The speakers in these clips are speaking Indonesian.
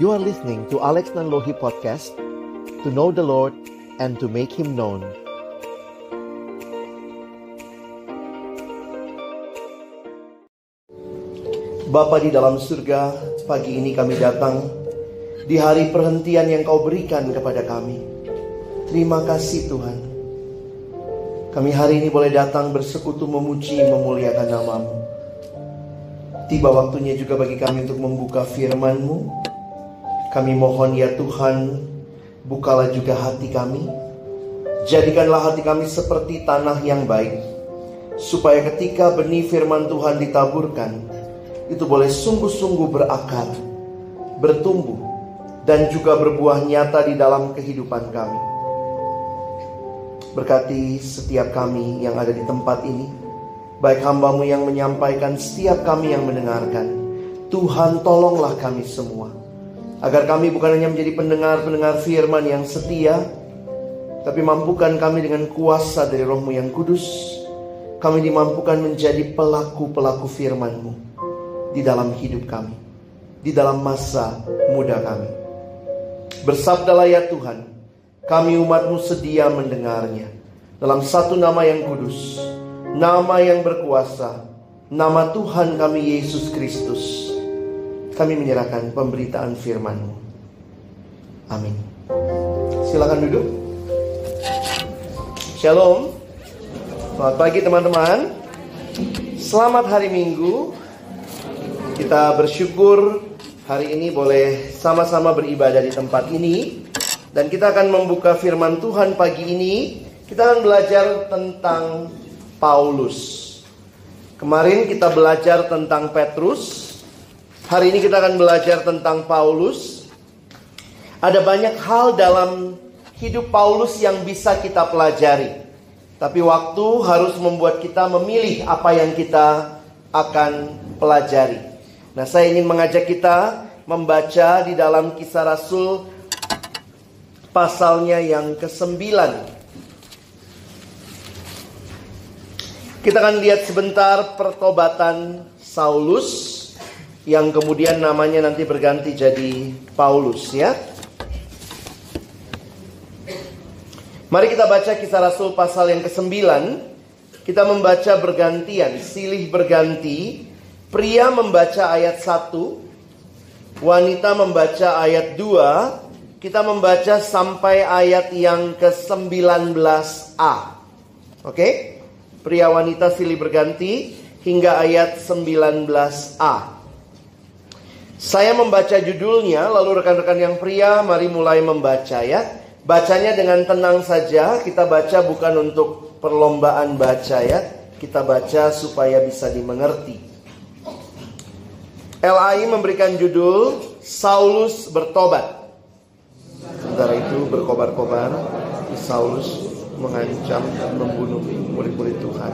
You are listening to Alex Nanlohi Podcast, to know the Lord and to make Him known. Bapa di dalam surga, pagi ini kami datang di hari perhentian yang Kau berikan kepada kami. Terima kasih Tuhan. Kami hari ini boleh datang bersekutu memuji, memuliakan nama-Mu. Tiba waktunya juga bagi kami untuk membuka firman-Mu. Kami mohon ya Tuhan, bukalah juga hati kami. Jadikanlah hati kami seperti tanah yang baik, supaya ketika benih firman Tuhan ditaburkan, itu boleh sungguh-sungguh berakar, bertumbuh, dan juga berbuah nyata di dalam kehidupan kami. Berkati setiap kami yang ada di tempat ini, baik hamba-Mu yang menyampaikan, setiap kami yang mendengarkan. Tuhan, tolonglah kami semua, agar kami bukan hanya menjadi pendengar-pendengar firman yang setia, tapi mampukan kami dengan kuasa dari Roh-Mu yang kudus, kami dimampukan menjadi pelaku-pelaku firman-Mu di dalam hidup kami, di dalam masa muda kami. Bersabdalah ya Tuhan, kami umat-Mu sedia mendengarnya. Dalam satu nama yang kudus, nama yang berkuasa, nama Tuhan kami Yesus Kristus, kami menyerahkan pemberitaan firman-Mu. Amin. Silakan duduk. Shalom. Selamat pagi teman-teman. Selamat hari Minggu. Kita bersyukur hari ini boleh sama-sama beribadah di tempat ini. Dan kita akan membuka firman Tuhan pagi ini. Kita akan belajar tentang Paulus. Kemarin kita belajar tentang Petrus. Hari ini kita akan belajar tentang Paulus. Ada banyak hal dalam hidup Paulus yang bisa kita pelajari. Tapi waktu harus membuat kita memilih apa yang kita akan pelajari. Nah, saya ingin mengajak kita membaca di dalam Kisah Rasul pasalnya yang ke-9. Kita akan lihat sebentar pertobatan Saulus, yang kemudian namanya nanti berganti jadi Paulus ya. Mari kita baca Kisah Rasul pasal yang ke-9. Kita membaca bergantian, silih berganti. Pria membaca ayat 1, wanita membaca ayat 2. Kita membaca sampai ayat yang ke-19a. Oke? Pria wanita silih berganti hingga ayat 19a. Saya membaca judulnya, lalu rekan-rekan yang pria mari mulai membaca ya. Bacanya dengan tenang saja, kita baca bukan untuk perlombaan baca ya. Kita baca supaya bisa dimengerti. LAI memberikan judul Saulus bertobat. Sementara itu berkobar-kobar, Saulus mengancam dan membunuh murid-murid Tuhan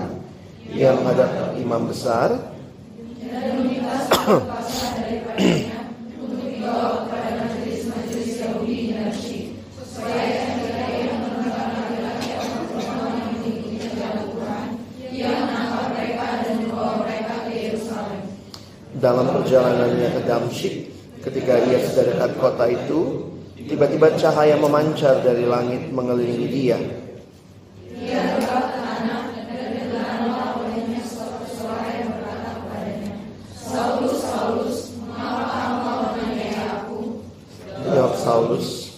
yang menghadap imam besar. Dalam perjalanannya ke Damsyik, ketika ia sudah dekat kota itu, tiba-tiba cahaya memancar dari langit mengelilingi dia. Jawab Saulus,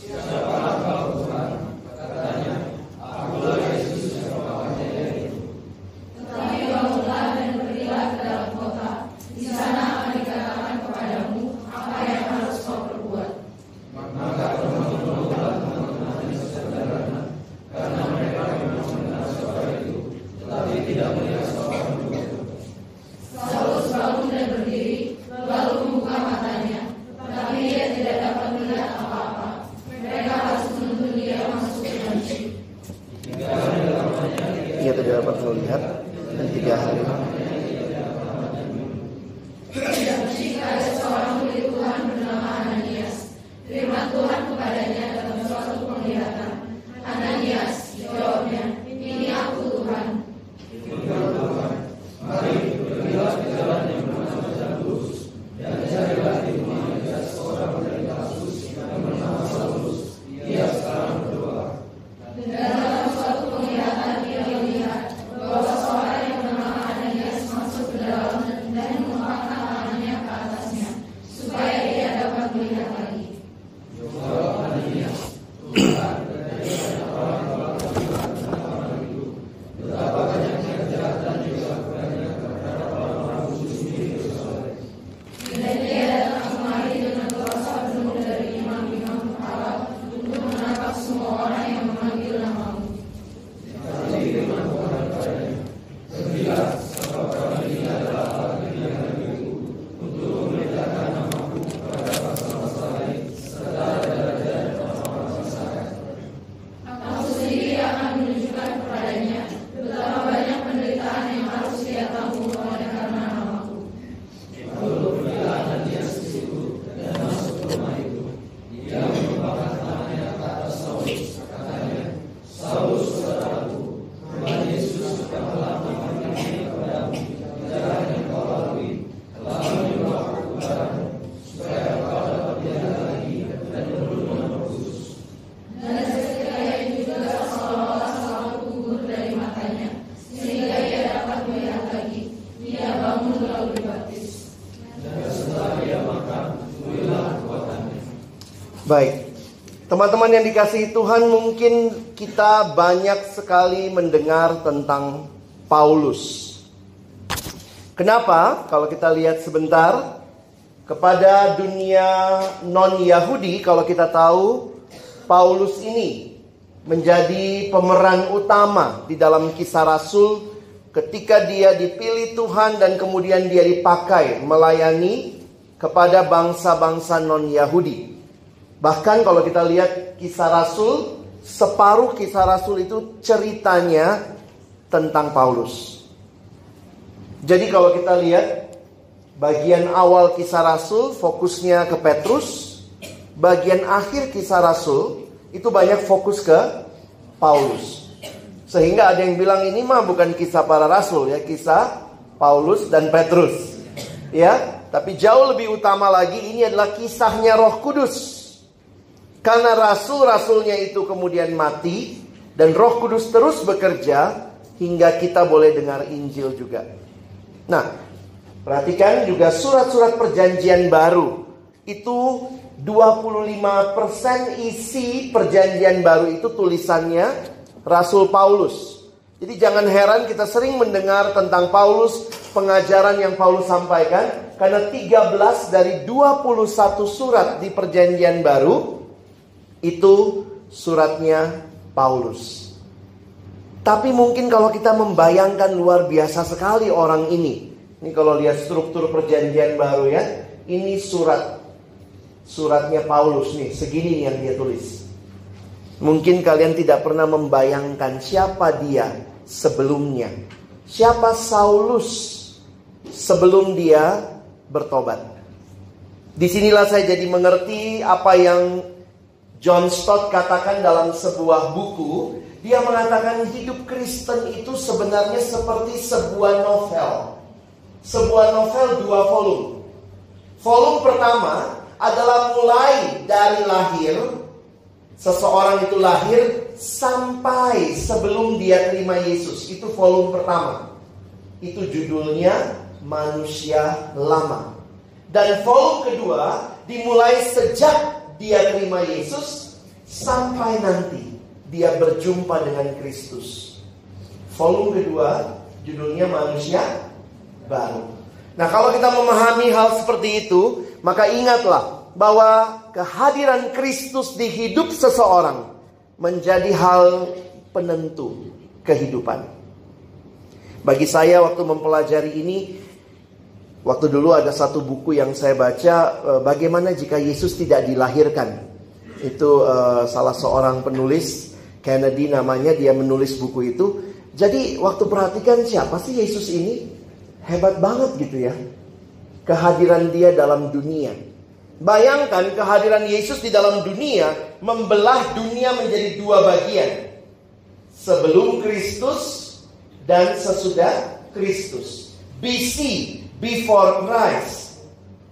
Baik, teman-teman yang dikasihi Tuhan, mungkin kita banyak sekali mendengar tentang Paulus. Kenapa? Kalau kita lihat sebentar, kepada dunia non-Yahudi, kalau kita tahu, Paulus ini menjadi pemeran utama di dalam Kisah Rasul ketika dia dipilih Tuhan dan kemudian dia dipakai melayani kepada bangsa-bangsa non-Yahudi. Bahkan kalau kita lihat Kisah Rasul, separuh Kisah Rasul itu ceritanya tentang Paulus. Jadi kalau kita lihat bagian awal Kisah Rasul fokusnya ke Petrus, bagian akhir Kisah Rasul itu banyak fokus ke Paulus. Sehingga ada yang bilang ini mah bukan kisah para rasul ya, kisah Paulus dan Petrus. Ya, tapi jauh lebih utama lagi ini adalah kisahnya Roh Kudus. Karena rasul-rasulnya itu kemudian mati dan Roh Kudus terus bekerja hingga kita boleh dengar Injil juga. Nah, perhatikan juga surat-surat perjanjian baru. Itu 25% isi perjanjian baru itu tulisannya Rasul Paulus. Jadi jangan heran kita sering mendengar tentang Paulus, pengajaran yang Paulus sampaikan. Karena 13 dari 21 surat di perjanjian baru itu suratnya Paulus. Tapi mungkin kalau kita membayangkan luar biasa sekali orang ini. Ini kalau lihat struktur perjanjian baru ya. Ini suratnya Paulus nih. Segini nih yang dia tulis. Mungkin kalian tidak pernah membayangkan siapa dia sebelumnya. Siapa Saulus sebelum dia bertobat. Disinilah saya jadi mengerti apa yang John Stott katakan dalam sebuah buku. Dia mengatakan hidup Kristen itu sebenarnya seperti sebuah novel. Sebuah novel 2 volume. Volume pertama adalah mulai dari lahir. Seseorang itu lahir sampai sebelum dia terima Yesus. Itu volume pertama. Itu judulnya Manusia Lama. Dan volume kedua dimulai sejak dia terima Yesus sampai nanti dia berjumpa dengan Kristus. Volume kedua judulnya Manusia Baru. Nah, kalau kita memahami hal seperti itu, maka ingatlah bahwa kehadiran Kristus di hidup seseorang menjadi hal penentu kehidupan. Bagi saya waktu mempelajari ini, waktu dulu ada satu buku yang saya baca, bagaimana jika Yesus tidak dilahirkan. Itu salah seorang penulis, Kennedy namanya, dia menulis buku itu. Jadi waktu perhatikan siapa sih Yesus ini? Hebat banget gitu ya. Kehadiran dia dalam dunia. Bayangkan kehadiran Yesus di dalam dunia membelah dunia menjadi 2 bagian. Sebelum Kristus dan sesudah Kristus. BC, before Christ.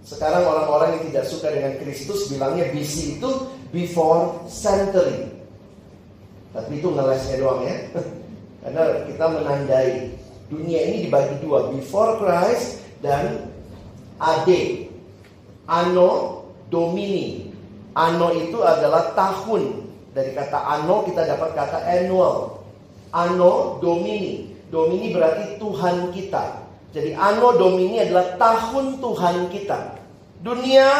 Sekarang orang-orang yang tidak suka dengan Kristus bilangnya BC itu before century. Tapi itu ngelesnya doang ya. Karena kita menandai dunia ini dibagi 2, before Christ dan AD, Anno Domini. Anno itu adalah tahun. Dari kata anno kita dapat kata annual. Anno Domini. Domini berarti Tuhan kita. Jadi Anno Domini adalah tahun Tuhan kita. Dunia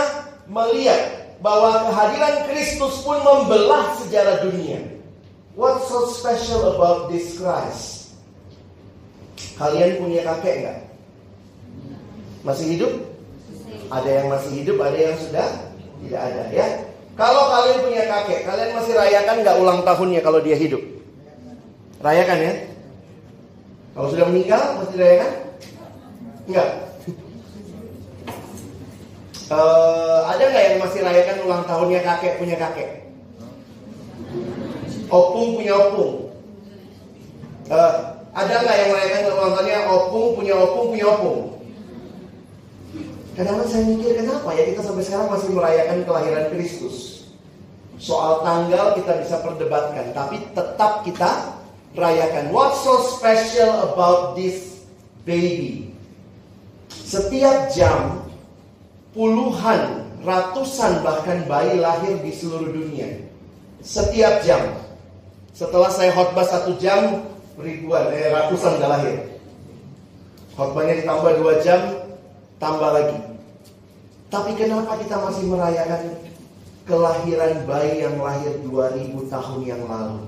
melihat bahwa kehadiran Kristus pun membelah sejarah dunia. What's so special about this Christ? Kalian punya kakek nggak? Masih hidup? Ada yang masih hidup, ada yang sudah tidak ada ya. Kalau kalian punya kakek, kalian masih rayakan nggak ulang tahunnya kalau dia hidup? Rayakan ya. Kalau sudah meninggal, masih rayakan? Enggak. Ada nggak yang masih rayakan ulang tahunnya kakek punya kakek? Opung punya opung. Ada nggak yang merayakan ulang tahunnya opung punya opung punya opung? Kadang-kadang saya mikir kenapa ya kita sampai sekarang masih merayakan kelahiran Kristus. Soal tanggal kita bisa perdebatkan, tapi tetap kita rayakan. What's so special about this baby? Setiap jam puluhan ratusan bahkan bayi lahir di seluruh dunia. Setiap jam. Setelah saya khotbah 1 jam, ratusan udah lahir. Khotbahnya ditambah 2 jam, tambah lagi. Tapi kenapa kita masih merayakan kelahiran bayi yang lahir 2000 tahun yang lalu?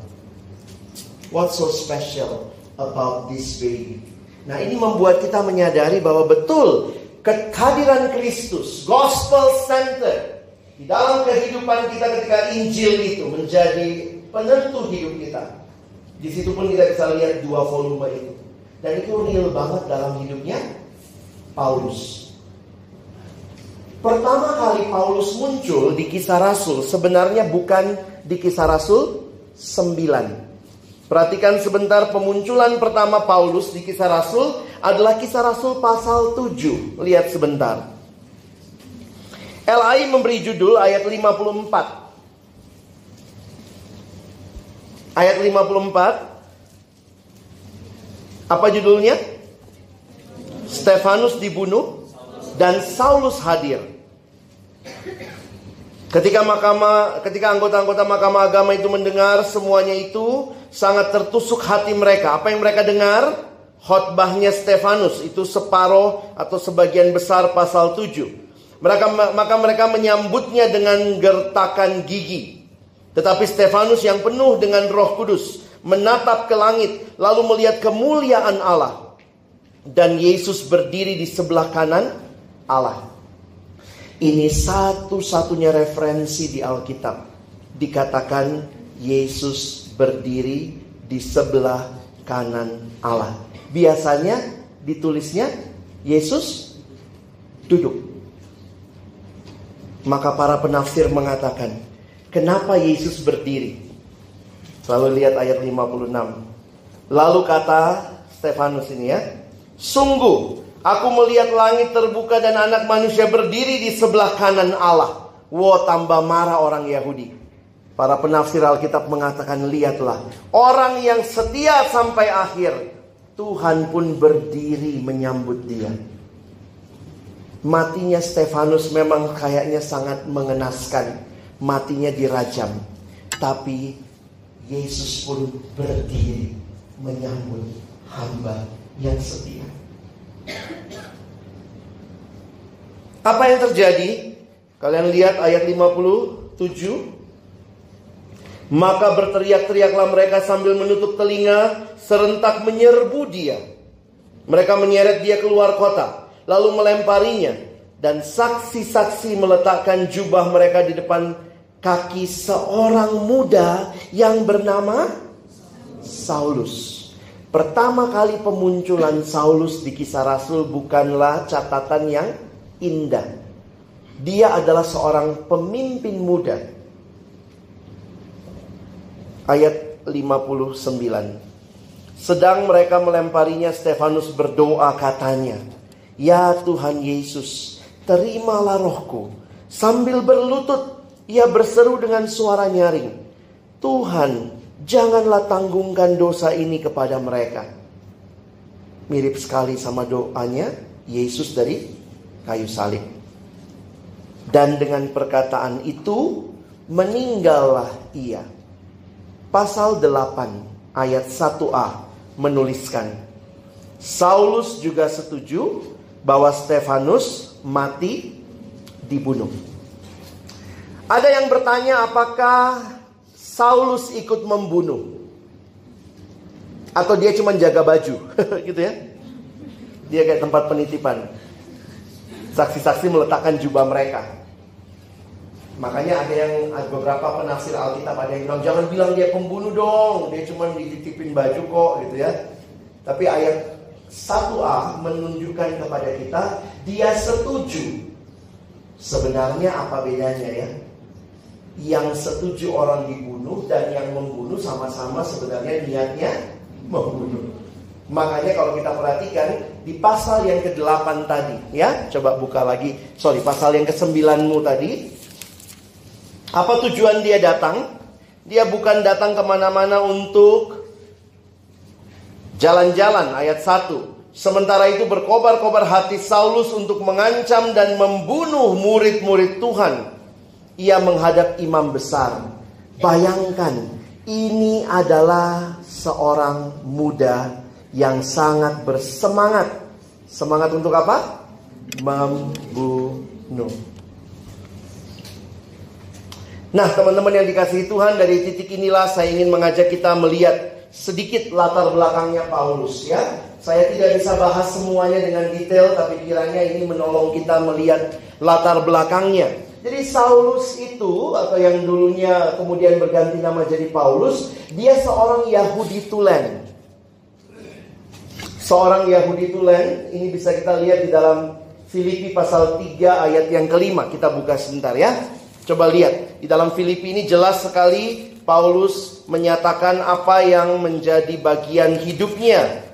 What's so special about this baby? Nah, ini membuat kita menyadari bahwa betul kehadiran Kristus, gospel center di dalam kehidupan kita ketika Injil itu menjadi penentu hidup kita. Di situ pun kita bisa lihat 2 volume itu. Dan itu real banget dalam hidupnya Paulus. Pertama kali Paulus muncul di Kisah Rasul sebenarnya bukan di Kisah Rasul 9. Perhatikan sebentar, pemunculan pertama Paulus di Kisah Rasul adalah Kisah Rasul pasal 7. Lihat sebentar. LAI memberi judul ayat 54. Ayat 54. Apa judulnya? Stefanus dibunuh dan Saulus hadir. Ketika anggota-anggota Mahkamah Agama itu mendengar semuanya itu, sangat tertusuk hati mereka. Apa yang mereka dengar? Khotbahnya Stefanus, itu separuh atau sebagian besar pasal 7. Maka mereka menyambutnya dengan gertakan gigi. Tetapi Stefanus yang penuh dengan Roh Kudus menatap ke langit, lalu melihat kemuliaan Allah. Dan Yesus berdiri di sebelah kanan Allah. Ini satu-satunya referensi di Alkitab. Dikatakan Yesus berdiri di sebelah kanan Allah. Biasanya ditulisnya Yesus duduk. Maka para penafsir mengatakan, kenapa Yesus berdiri? Lalu lihat ayat 56. Lalu kata Stefanus ini ya, sungguh aku melihat langit terbuka dan anak manusia berdiri di sebelah kanan Allah. Wah, tambah marah orang Yahudi. Para penafsir Alkitab mengatakan, lihatlah, orang yang setia sampai akhir, Tuhan pun berdiri menyambut dia. Matinya Stefanus memang kayaknya sangat mengenaskan. Matinya dirajam. Tapi Yesus pun berdiri menyambut hamba yang setia. Apa yang terjadi? Kalian lihat ayat 57. Maka berteriak-teriaklah mereka sambil menutup telinga, serentak menyerbu dia. Mereka menyeret dia keluar kota, lalu melemparinya. Dan saksi-saksi meletakkan jubah mereka di depan kaki seorang muda yang bernama Saulus. Pertama kali pemunculan Saulus di Kisah Rasul bukanlah catatan yang indah. Dia adalah seorang pemimpin muda. Ayat 59. Sedang mereka melemparinya, Stefanus berdoa katanya, ya Tuhan Yesus, terimalah rohku. Sambil berlutut, ia berseru dengan suara nyaring, Tuhan, janganlah tanggungkan dosa ini kepada mereka. Mirip sekali sama doanya Yesus dari kayu salib. Dan dengan perkataan itu, meninggallah ia. Pasal 8 ayat 1a menuliskan, Saulus juga setuju bahwa Stefanus mati dibunuh. Ada yang bertanya apakah Saulus ikut membunuh atau dia cuma jaga baju gitu ya. Dia kayak tempat penitipan. Saksi-saksi meletakkan jubah mereka. Makanya ada beberapa penafsir Alkitab ada yang bilang, jangan bilang dia pembunuh dong, dia cuma dititipin baju kok gitu ya. Tapi ayat 1a menunjukkan kepada kita dia setuju. Sebenarnya apa bedanya ya? Yang setuju orang dibunuh dan yang membunuh sama-sama sebenarnya niatnya membunuh. Makanya kalau kita perhatikan di pasal yang ke-8 tadi ya, coba buka lagi, pasal yang ke-9mu tadi. Apa tujuan dia datang? Dia bukan datang kemana-mana untuk jalan-jalan. Ayat 1. Sementara itu berkobar-kobar hati Saulus untuk mengancam dan membunuh murid-murid Tuhan. Ia menghadap imam besar. Bayangkan, ini adalah seorang muda yang sangat bersemangat. Semangat untuk apa? Membunuh. Nah, teman-teman yang dikasihi Tuhan, dari titik inilah saya ingin mengajak kita melihat sedikit latar belakangnya Paulus, ya. Saya tidak bisa bahas semuanya dengan detail, tapi kiranya ini menolong kita melihat latar belakangnya. Jadi Saulus itu, atau yang dulunya kemudian berganti nama jadi Paulus, dia seorang Yahudi tulen. Seorang Yahudi tulen, ini bisa kita lihat di dalam Filipi pasal 3 ayat yang kelima. Kita buka sebentar ya. Coba lihat, di dalam Filipi ini jelas sekali Paulus menyatakan apa yang menjadi bagian hidupnya.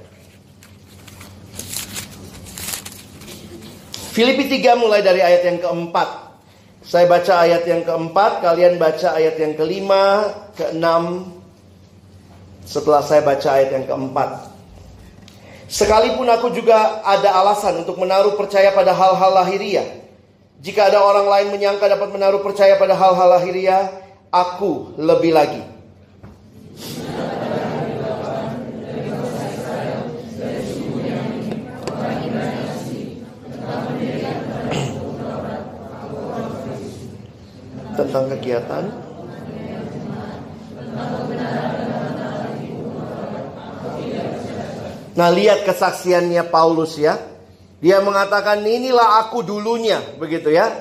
Filipi 3 mulai dari ayat yang keempat. Saya baca ayat yang keempat, kalian baca ayat yang kelima, keenam. Setelah saya baca ayat yang keempat. Sekalipun aku juga ada alasan untuk menaruh percaya pada hal-hal lahiriah. Jika ada orang lain menyangka dapat menaruh percaya pada hal-hal lahiriah, aku lebih lagi. Tentang kegiatan. Nah, lihat kesaksiannya Paulus ya. Dia mengatakan, inilah aku dulunya, begitu ya.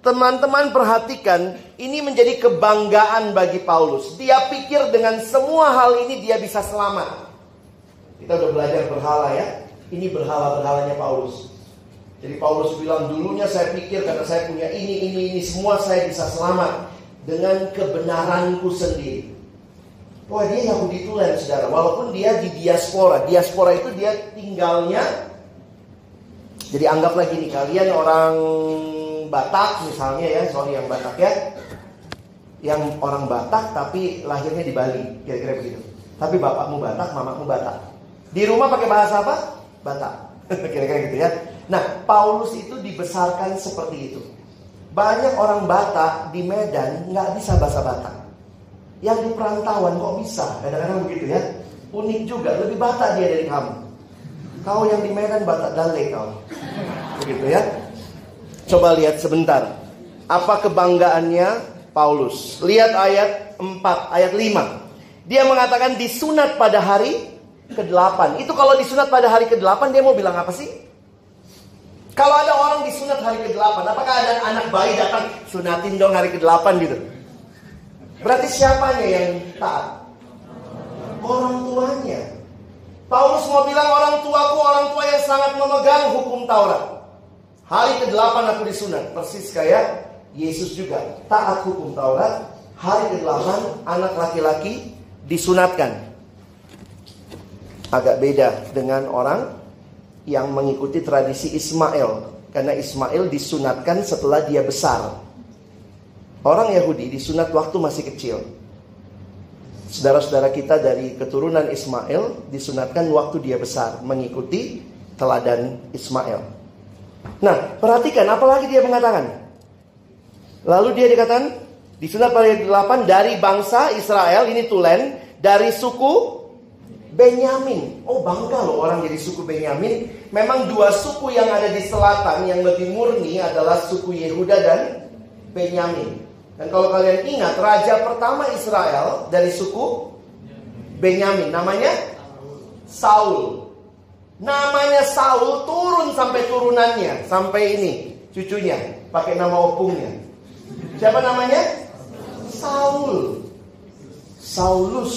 Teman-teman perhatikan, ini menjadi kebanggaan bagi Paulus. Dia pikir dengan semua hal ini dia bisa selamat. Kita udah belajar berhala ya. Ini berhala-berhalanya Paulus. Jadi Paulus bilang, dulunya saya pikir karena saya punya ini, semua saya bisa selamat dengan kebenaranku sendiri. Wah, dia Yahudi tulen, saudara. Walaupun dia di diaspora. Diaspora itu dia tinggalnya. Jadi anggaplah gini, kalian orang Batak misalnya ya, sorry yang Batak ya. Yang orang Batak tapi lahirnya di Bali, kira-kira begitu. Tapi bapakmu Batak, mamamu Batak. Di rumah pakai bahasa apa? Batak. Kira-kira gitu ya. Nah, Paulus itu dibesarkan seperti itu. Banyak orang Batak di Medan nggak bisa bahasa Batak. Yang di perantauan kok bisa? Kadang-kadang begitu ya. Unik juga, lebih Batak dia dari kamu. Kau yang di Medan Batak Dale kau. Begitu ya. Coba lihat sebentar. Apa kebanggaannya Paulus? Lihat ayat 4, ayat 5. Dia mengatakan disunat pada hari ke-8. Itu kalau disunat pada hari ke-8 dia mau bilang apa sih? Kalau ada orang disunat hari ke-8, apakah ada anak bayi datang sunatin dong hari ke-8 gitu? Berarti siapanya yang taat? Orang tuanya. Paulus mau bilang orang tuaku, orang tua yang sangat memegang hukum Taurat. Hari ke-8 aku disunat. Persis kayak Yesus juga taat hukum Taurat. Hari ke-8 anak laki-laki disunatkan. Agak beda dengan orang yang mengikuti tradisi Ismail. Karena Ismail disunatkan setelah dia besar. Orang Yahudi disunat waktu masih kecil. Saudara-saudara kita dari keturunan Ismail disunatkan waktu dia besar, mengikuti teladan Ismail. Nah, perhatikan apalagi dia mengatakan. Lalu dia dikatakan disunat pada 8 dari bangsa Israel, ini tulen, dari suku Benyamin. Oh, bangga loh orang jadi suku Benyamin. Memang dua suku yang ada di selatan yang lebih murni adalah suku Yehuda dan Benyamin. Dan kalau kalian ingat, raja pertama Israel dari suku Benyamin, namanya Saul. Namanya Saul turun sampai turunannya, sampai ini cucunya, pakai nama opungnya. Siapa namanya? Saul. Saulus,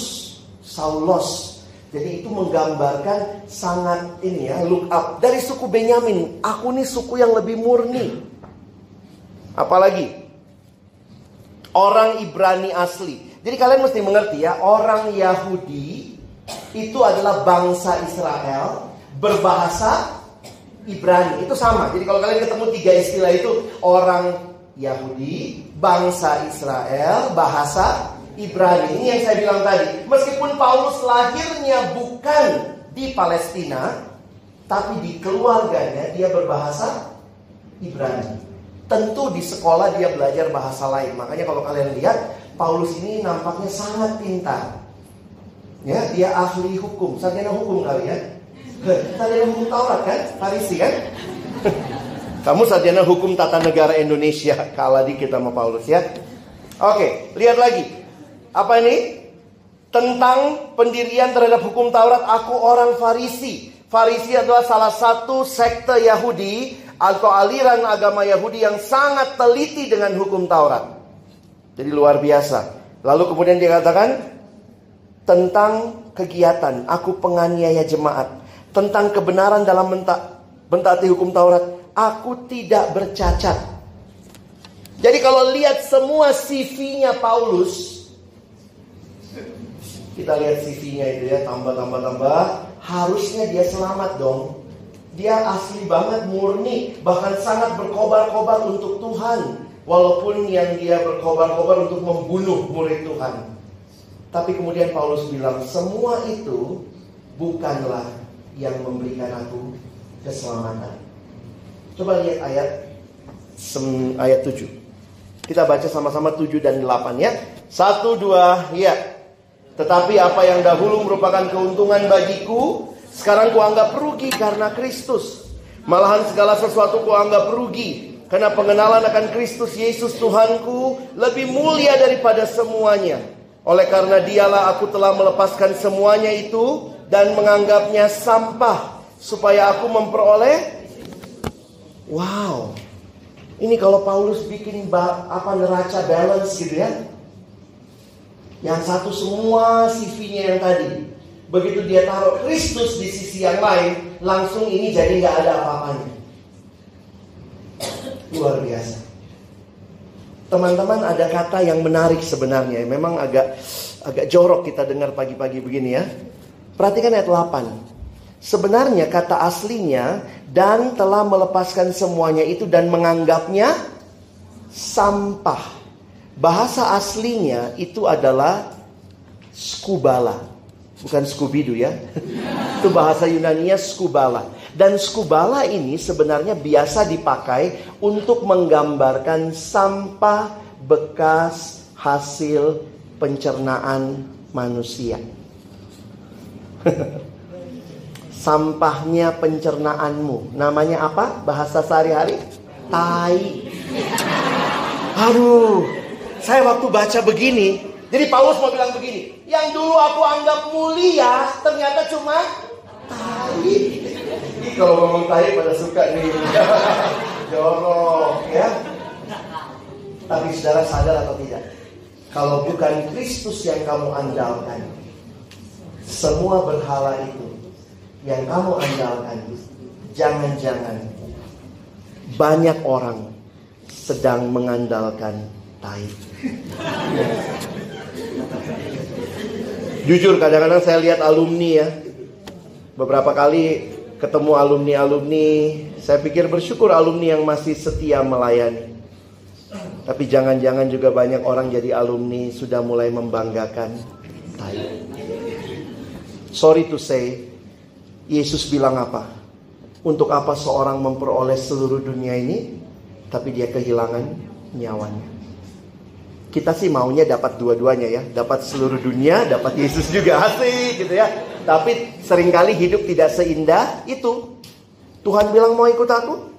Saulos. Jadi itu menggambarkan sangat ini ya, look up. Dari suku Benyamin, aku nih suku yang lebih murni. Apalagi orang Ibrani asli. Jadi kalian mesti mengerti ya, orang Yahudi itu adalah bangsa Israel berbahasa Ibrani. Itu sama. Jadi kalau kalian ketemu tiga istilah itu, orang Yahudi, bangsa Israel, bahasa Ibrani. Ini yang saya bilang tadi. Meskipun Paulus lahirnya bukan di Palestina, Tapi di keluarganya dia berbahasa Ibrani. Tentu di sekolah dia belajar bahasa lain. Makanya kalau kalian lihat, Paulus ini nampaknya sangat pintar. Ya, dia ahli hukum, sarjana hukum kali ya. Sarjana hukum Taurat kan? Farisi kan? Kamu sarjana hukum tata negara Indonesia. Kalah dikit sama Paulus ya. Oke, lihat lagi. Apa ini? Tentang pendirian terhadap hukum Taurat. Aku orang Farisi. Farisi adalah salah satu sekte Yahudi atau aliran agama Yahudi yang sangat teliti dengan hukum Taurat. Jadi luar biasa. Lalu kemudian dia katakan tentang kegiatan, aku penganiaya jemaat. Tentang kebenaran dalam mentaati hukum Taurat, aku tidak bercacat. Jadi kalau lihat semua CV-nya Paulus, kita lihat CV-nya itu ya, tambah. Harusnya dia selamat dong. Dia asli banget, murni, bahkan sangat berkobar-kobar untuk Tuhan. Walaupun yang dia berkobar-kobar untuk membunuh murid Tuhan. Tapi kemudian Paulus bilang, semua itu bukanlah yang memberikan aku keselamatan. Coba lihat ayat 7. Kita baca sama-sama 7 dan 8 ya. 1, 2, ya. Tetapi apa yang dahulu merupakan keuntungan bagiku, sekarang kuanggap rugi karena Kristus. Malahan segala sesuatu kuanggap rugi, karena pengenalan akan Kristus Yesus Tuhanku lebih mulia daripada semuanya. Oleh karena dialah aku telah melepaskan semuanya itu dan menganggapnya sampah, supaya aku memperoleh. Wow, ini kalau Paulus bikin neraca balance gitu ya. Yang satu semua CV-nya yang tadi. Begitu dia taruh Kristus di sisi yang lain, langsung ini jadi gak ada apa-apanya. Luar biasa. Teman-teman, ada kata yang menarik sebenarnya. Memang agak jorok kita dengar pagi-pagi begini ya. Perhatikan ayat 8. Sebenarnya kata aslinya, dan telah melepaskan semuanya itu dan menganggapnya sampah. Bahasa aslinya itu adalah skubala. Bukan skubidu ya. Itu bahasa Yunaninya skubala. Dan skubala ini sebenarnya biasa dipakai untuk menggambarkan sampah bekas hasil pencernaan manusia. Sampahnya pencernaanmu. Namanya apa? Bahasa sehari-hari? Tai. Aduh, saya waktu baca begini, jadi Paulus mau bilang begini, yang dulu aku anggap mulia, ternyata cuma tai. Kalau ngomong tai pada suka nih. Jorok ya. Tapi saudara sadar atau tidak? Kalau bukan Kristus yang kamu andalkan, semua berhala itu yang kamu andalkan, jangan-jangan banyak orang sedang mengandalkan tai. Jujur kadang-kadang saya lihat alumni ya. Beberapa kali ketemu alumni, saya pikir bersyukur alumni yang masih setia melayani. Tapi jangan-jangan juga banyak orang jadi alumni sudah mulai membanggakan tai. Sorry to say, Yesus bilang apa? Untuk apa seorang memperoleh seluruh dunia ini, tapi dia kehilangan nyawanya? Kita sih maunya dapat dua-duanya ya. Dapat seluruh dunia, dapat Yesus juga, asik gitu ya. Tapi seringkali hidup tidak seindah itu. Tuhan bilang mau ikut aku,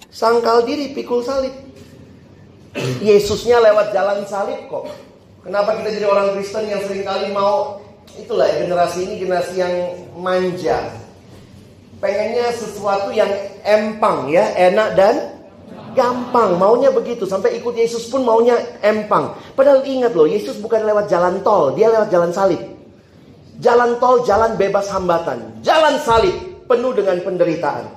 sangkal diri, pikul salib. Yesusnya lewat jalan salib kok. Kenapa kita jadi orang Kristen yang seringkali mau, itulah generasi ini generasi yang manja. Pengennya sesuatu yang empang ya, enak dan gampang, maunya begitu. Sampai ikut Yesus pun maunya empang. Padahal ingat loh, Yesus bukan lewat jalan tol, dia lewat jalan salib. Jalan tol, jalan bebas hambatan. Jalan salib, penuh dengan penderitaan.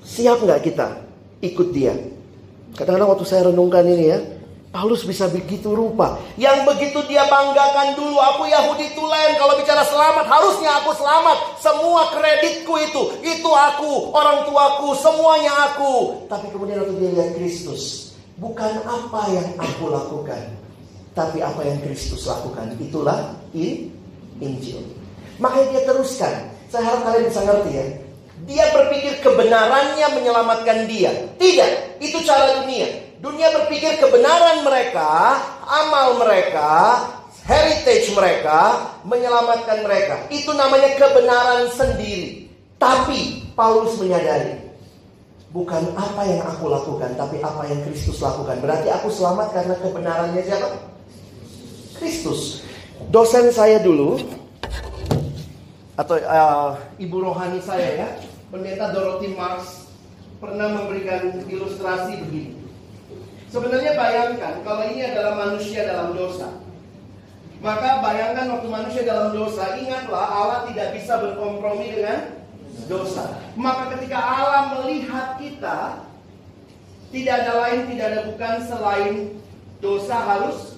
Siap gak kita ikut dia? Kadang-kadang waktu saya renungkan ini ya, Paulus bisa begitu rupa. Yang begitu dia banggakan dulu, aku Yahudi tulen, kalau bicara selamat, harusnya aku selamat. Semua kreditku itu aku, orang tuaku, semuanya aku. Tapi kemudian waktu dia lihat Kristus, bukan apa yang aku lakukan, tapi apa yang Kristus lakukan. Itulah Injil. Makanya dia teruskan. Saya harap kalian bisa ngerti ya. Dia berpikir kebenarannya menyelamatkan dia. Tidak, itu cara dunia. Dunia berpikir kebenaran mereka, amal mereka, heritage mereka menyelamatkan mereka. Itu namanya kebenaran sendiri. Tapi Paulus menyadari, bukan apa yang aku lakukan, tapi apa yang Kristus lakukan. Berarti aku selamat karena kebenarannya siapa? Kristus. Dosen saya dulu, atau ibu rohani saya ya, Pendeta Dorothy Marks, pernah memberikan ilustrasi begini. Sebenarnya bayangkan kalau ini adalah manusia dalam dosa. Maka bayangkan waktu manusia dalam dosa, ingatlah Allah tidak bisa berkompromi dengan dosa. Maka ketika Allah melihat kita, tidak ada lain, tidak ada bukan selain dosa harus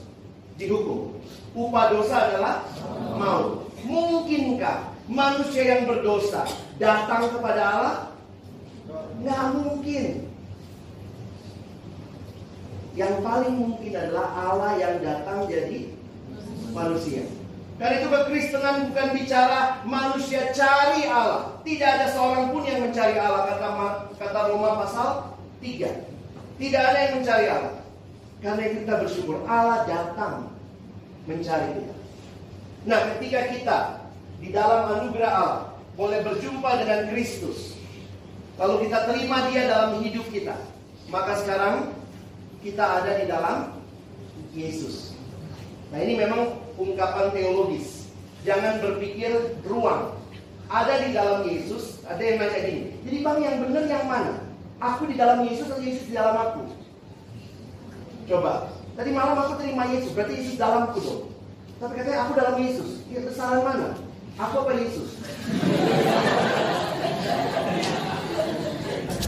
dihukum. Upah dosa adalah maut. Mungkinkah manusia yang berdosa datang kepada Allah? Nggak mungkin. Yang paling mungkin adalah Allah yang datang jadi manusia. Karena itu kekristenan bukan bicara manusia cari Allah. Tidak ada seorang pun yang mencari Allah, kata Roma pasal 3. Tidak ada yang mencari Allah. Karena itu kita bersyukur Allah datang mencari kita. Nah, ketika kita di dalam anugerah Allah boleh berjumpa dengan Kristus, lalu kita terima Dia dalam hidup kita, maka sekarang kita ada di dalam Yesus. Nah, ini memang ungkapan teologis. Jangan berpikir ruang. Ada di dalam Yesus. Ada yang nanya gini, jadi Bang, yang benar yang mana? Aku di dalam Yesus atau Yesus di dalam aku? Coba, tadi malam aku terima Yesus, berarti Yesus dalamku dong. Tapi katanya aku dalam Yesus. Ya, kesalahan mana? Aku apa Yesus?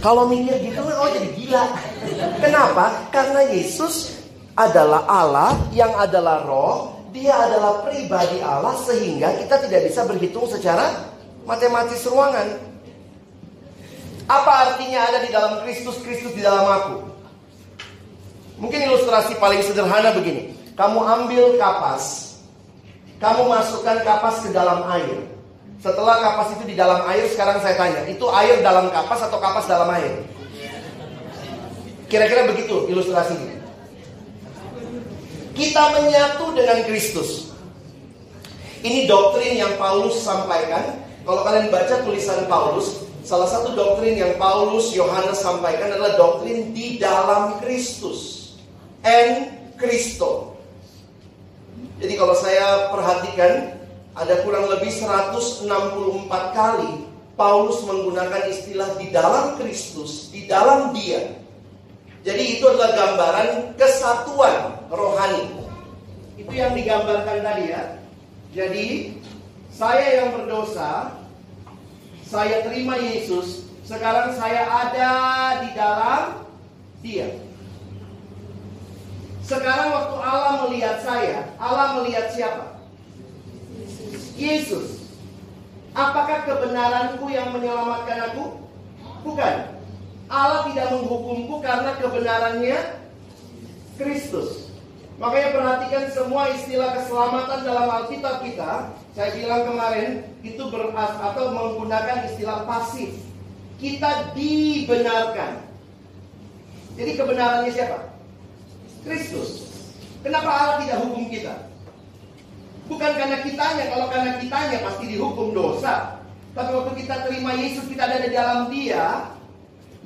Kalau mikir gitu, oh jadi gila. Kenapa? Karena Yesus adalah Allah yang adalah roh. Dia adalah pribadi Allah, sehingga kita tidak bisa berhitung secara matematis ruangan. Apa artinya ada di dalam Kristus, Kristus di dalam aku? Mungkin ilustrasi paling sederhana begini. Kamu ambil kapas, kamu masukkan kapas ke dalam air. Setelah kapas itu di dalam air, sekarang saya tanya, itu air dalam kapas atau kapas dalam air? Kira-kira begitu ilustrasinya. Kita menyatu dengan Kristus. Ini doktrin yang Paulus sampaikan. Kalau kalian baca tulisan Paulus, salah satu doktrin yang Paulus, Yohanes sampaikan adalah doktrin di dalam Kristus. En Kristo. Jadi kalau saya perhatikan, ada kurang lebih 164 kali Paulus menggunakan istilah di dalam Kristus, di dalam Dia. Jadi itu adalah gambaran kesatuan rohani. Itu yang digambarkan tadi ya. Jadi saya yang berdosa, saya terima Yesus, sekarang saya ada di dalam Dia. Sekarang waktu Allah melihat saya, Allah melihat siapa? Yesus. Apakah kebenaranku yang menyelamatkan aku? Bukan. Allah tidak menghukumku karena kebenarannya Kristus. Makanya perhatikan semua istilah keselamatan dalam Alkitab kita. Saya bilang kemarin, itu atau menggunakan istilah pasif. Kita dibenarkan. Jadi kebenarannya siapa? Kristus. Kenapa Allah tidak hukum kita? Bukan karena kitanya. Kalau karena kitanya pasti dihukum dosa. Tapi waktu kita terima Yesus, kita ada di dalam Dia.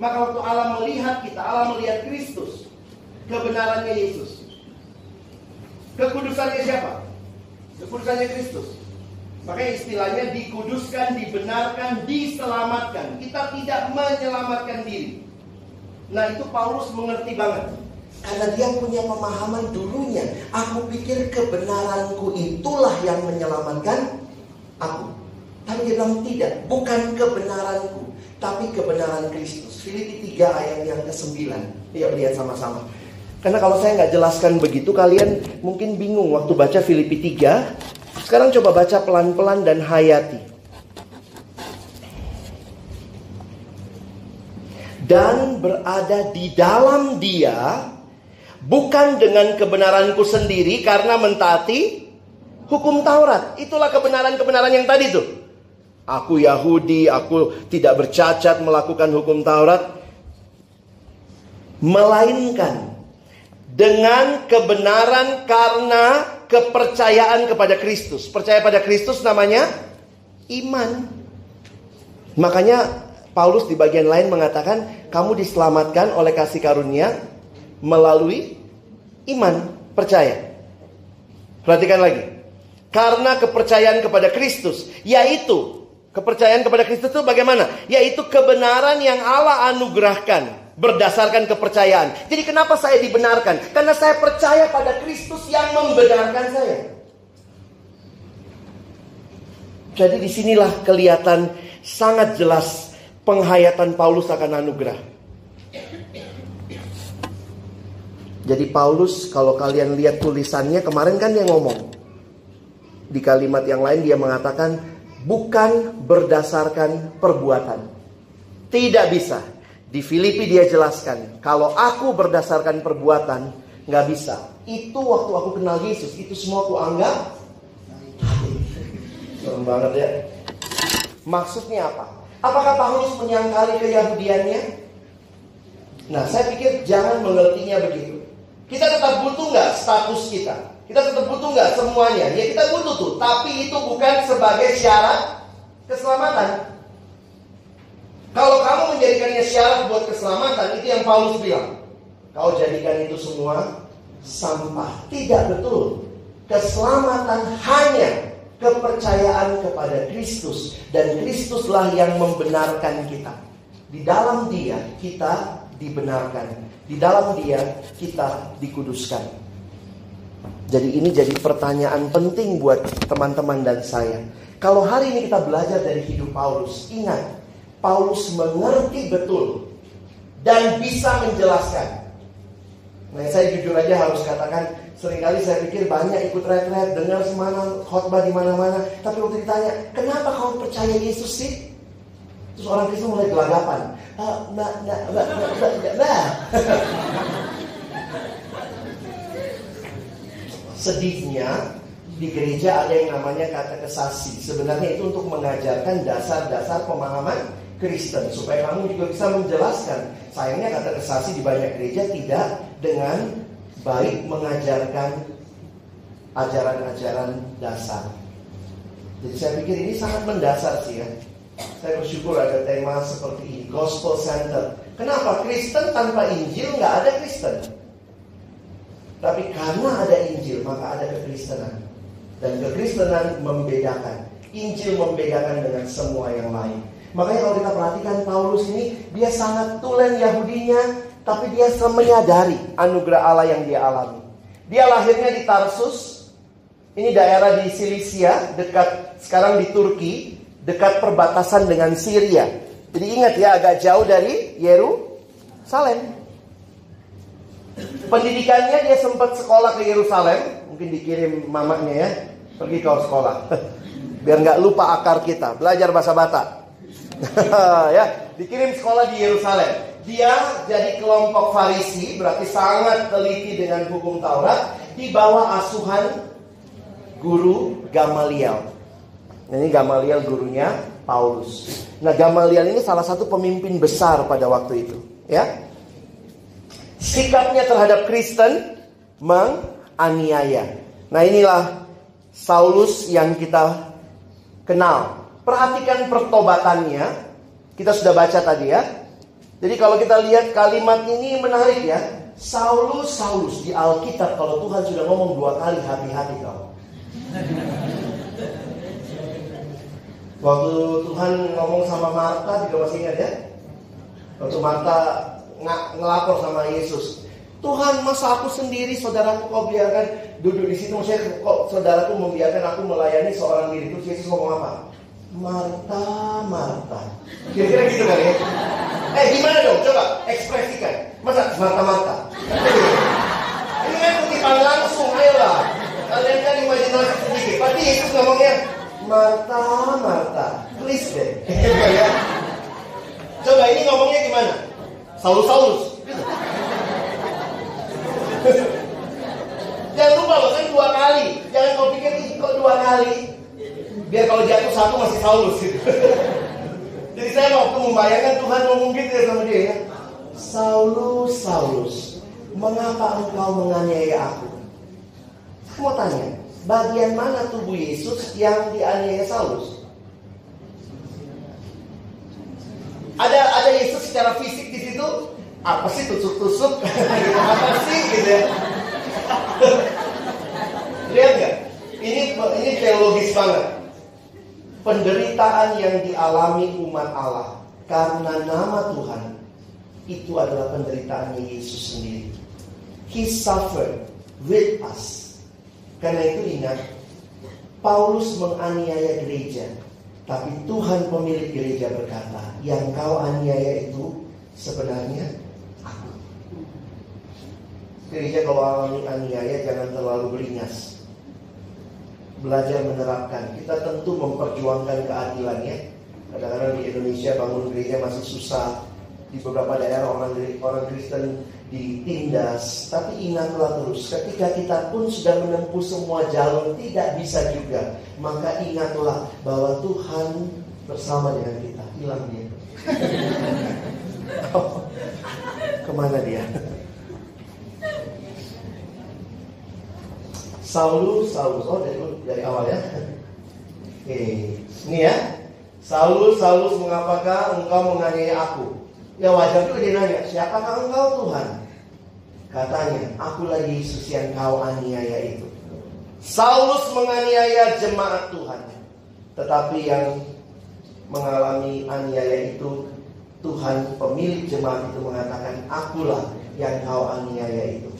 Maka waktu Allah melihat kita, Allah melihat Kristus. Kebenarannya Yesus. Kekudusannya siapa? Kekudusannya Kristus. Makanya istilahnya dikuduskan, dibenarkan, diselamatkan. Kita tidak menyelamatkan diri. Nah, itu Paulus mengerti banget. Karena dia punya pemahaman dulunya. Aku pikir kebenaranku itulah yang menyelamatkan aku. Tapi dia bilang tidak, bukan kebenaranku, tapi kebenaran Kristus. Filipi 3 ayat yang ke-9. Lihat sama-sama. Karena kalau saya nggak jelaskan begitu, kalian mungkin bingung waktu baca Filipi 3. Sekarang coba baca pelan-pelan dan hayati. Dan berada di dalam Dia, bukan dengan kebenaranku sendiri karena mentaati hukum Taurat. Itulah kebenaran-kebenaran yang tadi tuh. Aku Yahudi, aku tidak bercacat melakukan hukum Taurat. Melainkan dengan kebenaran karena kepercayaan kepada Kristus. Percaya pada Kristus namanya iman. Makanya Paulus di bagian lain mengatakan, kamu diselamatkan oleh kasih karunia melalui iman, percaya. Perhatikan lagi. Karena kepercayaan kepada Kristus, yaitu kepercayaan kepada Kristus itu bagaimana? Yaitu kebenaran yang Allah anugerahkan berdasarkan kepercayaan. Jadi kenapa saya dibenarkan? Karena saya percaya pada Kristus yang membenarkan saya. Jadi disinilah kelihatan sangat jelas penghayatan Paulus akan anugerah. Jadi Paulus, kalau kalian lihat tulisannya kemarin kan dia ngomong. Di kalimat yang lain dia mengatakan, bukan berdasarkan perbuatan. Tidak bisa. Di Filipi dia jelaskan, kalau aku berdasarkan perbuatan, nggak bisa. Itu waktu aku kenal Yesus, itu semua aku anggap. Serem banget ya. Maksudnya apa? Apakah Paulus menyangkali keyahudiannya? Nah, saya pikir jangan mengertinya begitu. Kita tetap butuh nggak status kita? Kita tetap butuh nggak semuanya? Ya kita butuh tuh, tapi itu bukan sebagai syarat keselamatan. Kalau kamu menjadikannya syarat buat keselamatan, itu yang Paulus bilang. Kau jadikan itu semua sampah. Tidak betul. Keselamatan hanya kepercayaan kepada Kristus. Dan Kristuslah yang membenarkan kita. Di dalam Dia kita dibenarkan. Di dalam Dia kita dikuduskan. Jadi ini jadi pertanyaan penting buat teman-teman dan saya. Kalau hari ini kita belajar dari hidup Paulus, ingat, Paulus mengerti betul dan bisa menjelaskan. Nah, saya jujur aja harus katakan, seringkali saya pikir banyak ikut retret, dengar semana khotbah di mana-mana, tapi waktu ditanya, kenapa kau percaya Yesus sih? Terus orang Kristen mulai gelagapan. Sedihnya di gereja ada yang namanya katekesasi. Sebenarnya itu untuk mengajarkan dasar-dasar pemahaman Kristen, supaya kamu juga bisa menjelaskan. Sayangnya katekesasi di banyak gereja tidak dengan baik mengajarkan ajaran-ajaran dasar. Jadi saya pikir ini sangat mendasar sih ya. Saya bersyukur ada tema seperti ini, Gospel Center. Kenapa? Kristen tanpa Injil nggak ada Kristen. Tapi karena ada Injil maka ada kekristenan. Dan kekristenan membedakan. Injil membedakan dengan semua yang lain. Makanya kalau kita perhatikan Paulus ini, dia sangat tulen Yahudinya, tapi dia menyadari anugerah Allah yang dia alami. Dia lahirnya di Tarsus, ini daerah di Silisia, dekat sekarang di Turki, dekat perbatasan dengan Syria. Jadi ingat ya, agak jauh dari Yerusalem. Pendidikannya dia sempat sekolah ke Yerusalem, mungkin dikirim mamanya ya, pergi kau sekolah, biar nggak lupa akar kita, belajar bahasa Batak. Ya, dikirim sekolah di Yerusalem. Dia jadi kelompok Farisi, berarti sangat teliti dengan hukum Taurat, di bawah asuhan guru Gamaliel. Nah, ini Gamaliel gurunya Paulus. Nah, Gamaliel ini salah satu pemimpin besar pada waktu itu, ya. Sikapnya terhadap Kristen menganiaya. Nah, inilah Saulus yang kita kenal. Perhatikan pertobatannya. Kita sudah baca tadi ya. Jadi kalau kita lihat kalimat ini menarik ya. Saulus, Saulus. Di Alkitab kalau Tuhan sudah ngomong 2 kali, hati-hati kau. Waktu Tuhan ngomong sama Marta, juga masih ingat ya? Waktu Marta ngelapor sama Yesus. Tuhan, masa aku sendiri, saudaraku kau biarkan duduk di situ? Maksudnya kok saudaraku membiarkan aku melayani seorang diri? Terus Yesus ngomong apa? Marta, Marta. Kira-kira gitu kan ya? Gimana dong? Coba ekspresikan. Masa Marta, Marta? Ini kan kutipan langsung, ayolah. Kalian kan imajinasi sedikit. Pasti Yesus ngomongnya Marta, Marta. Please deh. Coba ini ngomongnya gimana? Saulus, Saulus. Jangan lupa loh, kan 2 kali. Jangan kau pikir kok 2 kali. Biar kalau jatuh satu masih Saulus gitu. Jadi saya waktu membayangkan Tuhan ngomong gitu ya sama dia ya. Saulus, Saulus, mengapa engkau menganiaya aku? Saya mau tanya, bagian mana tubuh Yesus yang dianiaya Saulus? Ada Yesus secara fisik di situ? Apa sih tusuk-tusuk? Apa sih gitu ya? Lihat nggak? Ini teologis banget. Penderitaan yang dialami umat Allah karena nama Tuhan itu adalah penderitaannya Yesus sendiri. He suffered with us. Karena itu ingat, Paulus menganiaya gereja, tapi Tuhan pemilik gereja berkata, yang kau aniaya itu sebenarnya aku. Gereja kalau alami aniaya jangan terlalu beringas. Belajar menerapkan. Kita tentu memperjuangkan keadilan ya. Kadang-kadang di Indonesia bangun gereja masih susah. Di beberapa daerah orang Kristen ditindas. Tapi ingatlah terus, ketika kita pun sudah menempuh semua jalur tidak bisa juga, maka ingatlah bahwa Tuhan bersama dengan kita. Hilang dia. Kemana dia? Saulus, oh dari awal ya. Oke, ini ya. Saulus, mengapakah engkau menganiaya aku? Ya wajar juga dia nanya, siapakah engkau Tuhan? Katanya, akulah Yesus yang kau aniaya itu. Saulus menganiaya jemaat Tuhan. Tetapi yang mengalami aniaya itu, Tuhan pemilik jemaat itu mengatakan, akulah yang kau aniaya itu.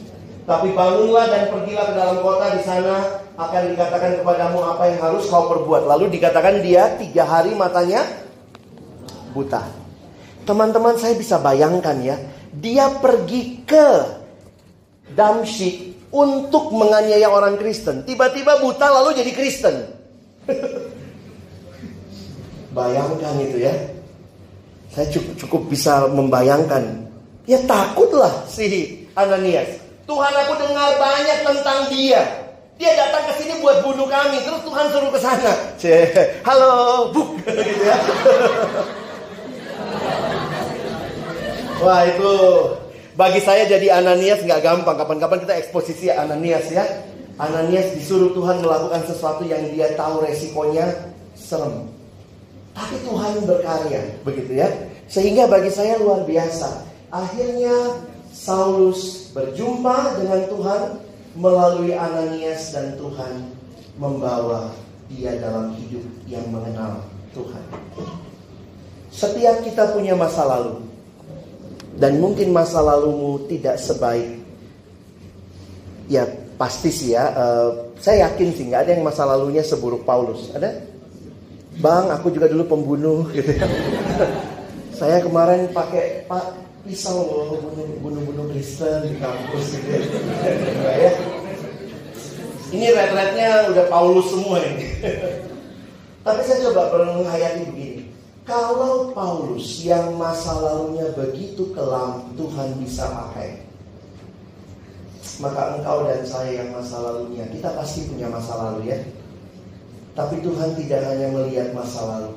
Tapi bangunlah dan pergilah ke dalam kota, di sana akan dikatakan kepadamu apa yang harus kau perbuat. Lalu dikatakan dia 3 hari matanya buta. Teman-teman, saya bisa bayangkan ya, dia pergi ke Damsyik untuk menganiaya orang Kristen. Tiba-tiba buta lalu jadi Kristen. Bayangkan itu ya. Saya cukup bisa membayangkan. Ya takutlah si Ananias. Tuhan, aku dengar banyak tentang dia. Dia datang ke sini buat bunuh kami. Terus Tuhan suruh ke sana. Halo, buk gitu ya. Wah, itu bagi saya jadi Ananias nggak gampang. Kapan-kapan kita eksposisi Ananias ya. Ananias disuruh Tuhan melakukan sesuatu yang dia tahu resikonya serem. Tapi Tuhan berkarya, begitu ya. Sehingga bagi saya luar biasa. Akhirnya Saulus berjumpa dengan Tuhan melalui Ananias, dan Tuhan membawa dia dalam hidup yang mengenal Tuhan. Setiap kita punya masa lalu. Dan mungkin masa lalumu tidak sebaik, ya pasti sih ya, saya yakin sih gak ada yang masa lalunya seburuk Paulus. Ada? Bang, aku juga dulu pembunuh gitu ya. Saya kemarin pakai pisau loh, bunuh Kristen di kampus gitu ya. Ini red-rednya udah Paulus semua ini. Tapi saya coba menghayati begini. Kalau Paulus yang masa lalunya begitu kelam Tuhan bisa pakai, maka engkau dan saya yang masa lalunya, kita pasti punya masa lalu ya. Tapi Tuhan tidak hanya melihat masa lalu.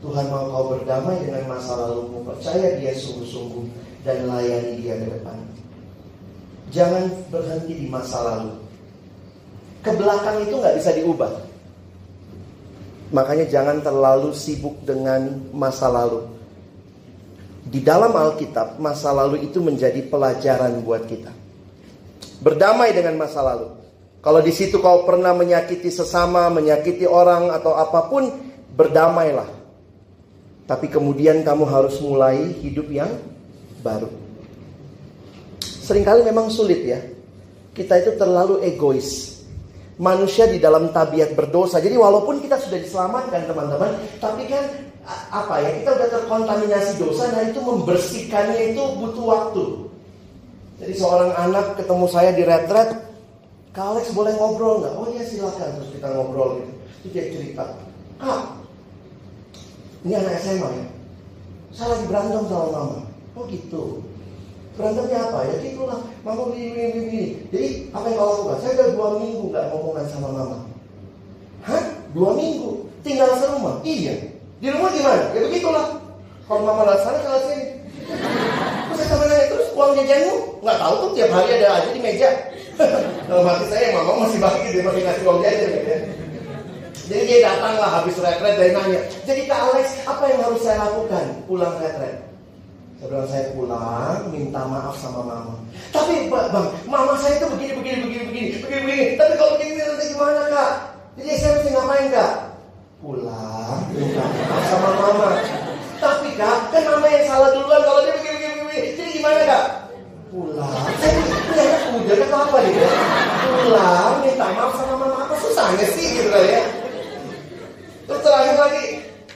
Tuhan mau kau berdamai dengan masa lalumu, percaya dia sungguh-sungguh dan layani dia ke depan. Jangan berhenti di masa lalu. Ke belakang itu gak bisa diubah. Makanya jangan terlalu sibuk dengan masa lalu. Di dalam Alkitab, masa lalu itu menjadi pelajaran buat kita. Berdamai dengan masa lalu. Kalau di situ kau pernah menyakiti sesama, menyakiti orang atau apapun, berdamailah. Tapi kemudian kamu harus mulai hidup yang baru. Seringkali memang sulit ya. Kita itu terlalu egois. Manusia di dalam tabiat berdosa. Jadi walaupun kita sudah diselamatkan teman-teman, tapi kan kita udah terkontaminasi dosa. Nah itu membersihkannya itu butuh waktu. Jadi seorang anak ketemu saya di retret, Kak Alex boleh ngobrol nggak? Oh iya silakan. Terus kita ngobrol gitu. Terus dia cerita, Kak, ini anak SMA ya, saya lagi berantem sama mama. Oh gitu. Berantemnya apa? Ya gitulah, mama begini. Jadi apa yang kau lakukan? Saya udah 2 minggu gak ngomongan sama mama. Hah? 2 minggu, tinggal serumah. Iya. Di rumah gimana? Ya begitulah. Kalau mama lewat sana, lewat sini. Terus saya sama nanya, terus uang jajanmu? Nggak tahu tuh, tiap hari ada aja di meja. Dalam hati saya, mama masih bagi, dia masih ngasih uang jajan gitu ya. Jadi dia datang lah habis retret, dia nanya, jadi Kak Alex, apa yang harus saya lakukan pulang retret? Saya bilang, saya pulang, minta maaf sama mama. Tapi bang, mama saya itu begini. Tapi kalau begini nanti gimana Kak? Jadi saya mesti ngapain Kak? Pulang, minta maaf sama mama. Tapi Kak, kan mama yang salah duluan kalau dia begini. Jadi gimana Kak? Pulang, saya udah kan apa gitu ya? Pulang, minta maaf sama mama. Apa susahnya sih gitu kali ya? Terus terakhir lagi,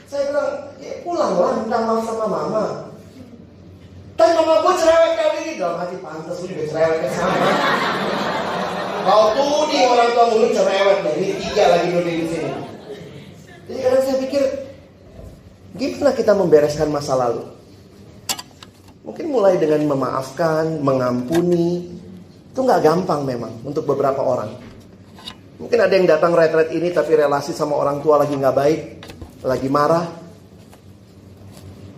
saya bilang, ya pulanglah minta maaf sama mama. Tapi mama gue cerewet kali ini. Dalam hati, pantas gue juga cerewetnya sama. Kau tuding orang tua mulut cerewet nih. Ini 3 lagi nuding di sini. Jadi kadang saya pikir, gimana kita membereskan masa lalu? Mungkin mulai dengan memaafkan, mengampuni. Itu gak gampang memang untuk beberapa orang. Mungkin ada yang datang retret ini tapi relasi sama orang tua lagi gak baik, lagi marah,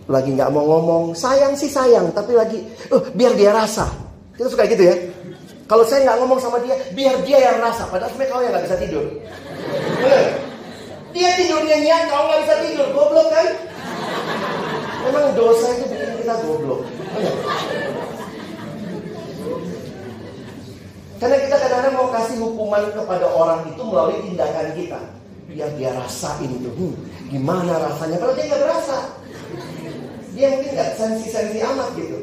lagi gak mau ngomong. Sayang sih sayang, tapi lagi biar dia rasa. Kita suka gitu ya. Kalau saya gak ngomong sama dia, biar dia yang rasa. Padahal sebenarnya kau yang gak bisa tidur. Bener? Dia tidurnya nyak, kau gak bisa tidur. Goblok kan? Memang dosa itu bikin kita goblok. Bener? Karena kita kadang-kadang mau kasih hukuman kepada orang itu melalui tindakan kita. Biar dia rasain itu. Gimana rasanya? Kalau dia gak berasa. Dia mungkin gak sensi-sensi amat gitu.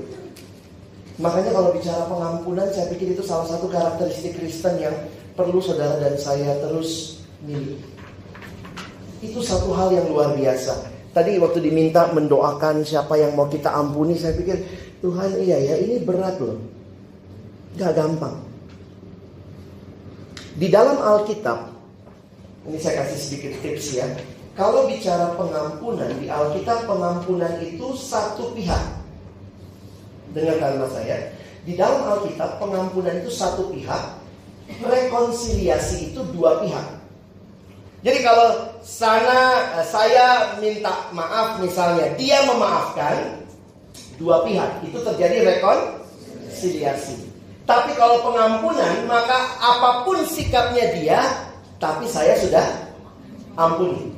Makanya kalau bicara pengampunan, saya pikir itu salah satu karakteristik Kristen yang perlu saudara dan saya terus miliki. Itu satu hal yang luar biasa. Tadi waktu diminta mendoakan siapa yang mau kita ampuni, saya pikir, Tuhan iya ya, ini berat loh. Gak gampang. Di dalam Alkitab, ini saya kasih sedikit tips ya. Kalau bicara pengampunan, di Alkitab pengampunan itu satu pihak. Dengar kalimat saya. Di dalam Alkitab pengampunan itu satu pihak, rekonsiliasi itu 2 pihak. Jadi kalau saya minta maaf misalnya, dia memaafkan, 2 pihak, itu terjadi rekonsiliasi. Tapi kalau pengampunan, maka apapun sikapnya dia, tapi saya sudah ampuni.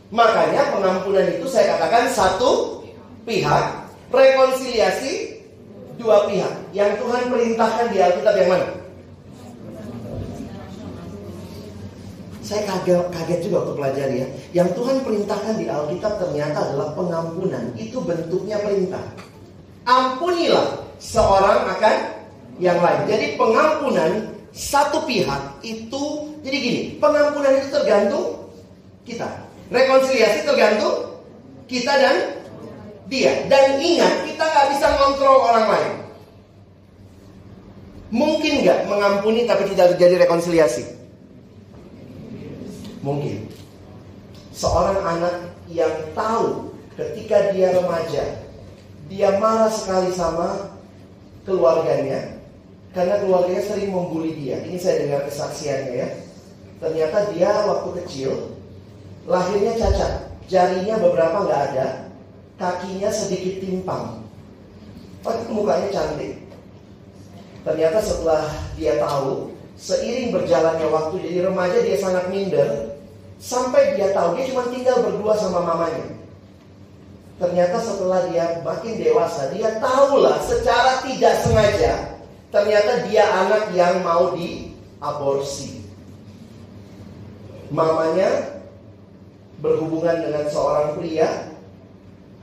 Makanya pengampunan itu saya katakan satu pihak, rekonsiliasi 2 pihak. Yang Tuhan perintahkan di Alkitab yang mana? Saya kaget juga waktu pelajari ya. Yang Tuhan perintahkan di Alkitab ternyata adalah pengampunan. Itu bentuknya perintah. Ampunilah seorang akan yang lain. Jadi pengampunan satu pihak itu, jadi gini, pengampunan itu tergantung kita. Rekonsiliasi tergantung kita dan dia. Dan ingat, kita gak bisa ngontrol orang lain. Mungkin gak mengampuni tapi tidak terjadi rekonsiliasi? Mungkin. Seorang anak yang tahu ketika dia remaja, dia marah sekali sama keluarganya karena keluarganya sering membuli dia. Ini saya dengar kesaksiannya ya. Ternyata dia waktu kecil lahirnya cacat, jarinya beberapa nggak ada, kakinya sedikit timpang. Tapi mukanya cantik. Ternyata setelah dia tahu, seiring berjalannya waktu jadi remaja dia sangat minder. Sampai dia tahu dia cuma tinggal berdua sama mamanya. Ternyata setelah dia makin dewasa, dia tahulah secara tidak sengaja ternyata dia anak yang mau diaborsi. Mamanya berhubungan dengan seorang pria,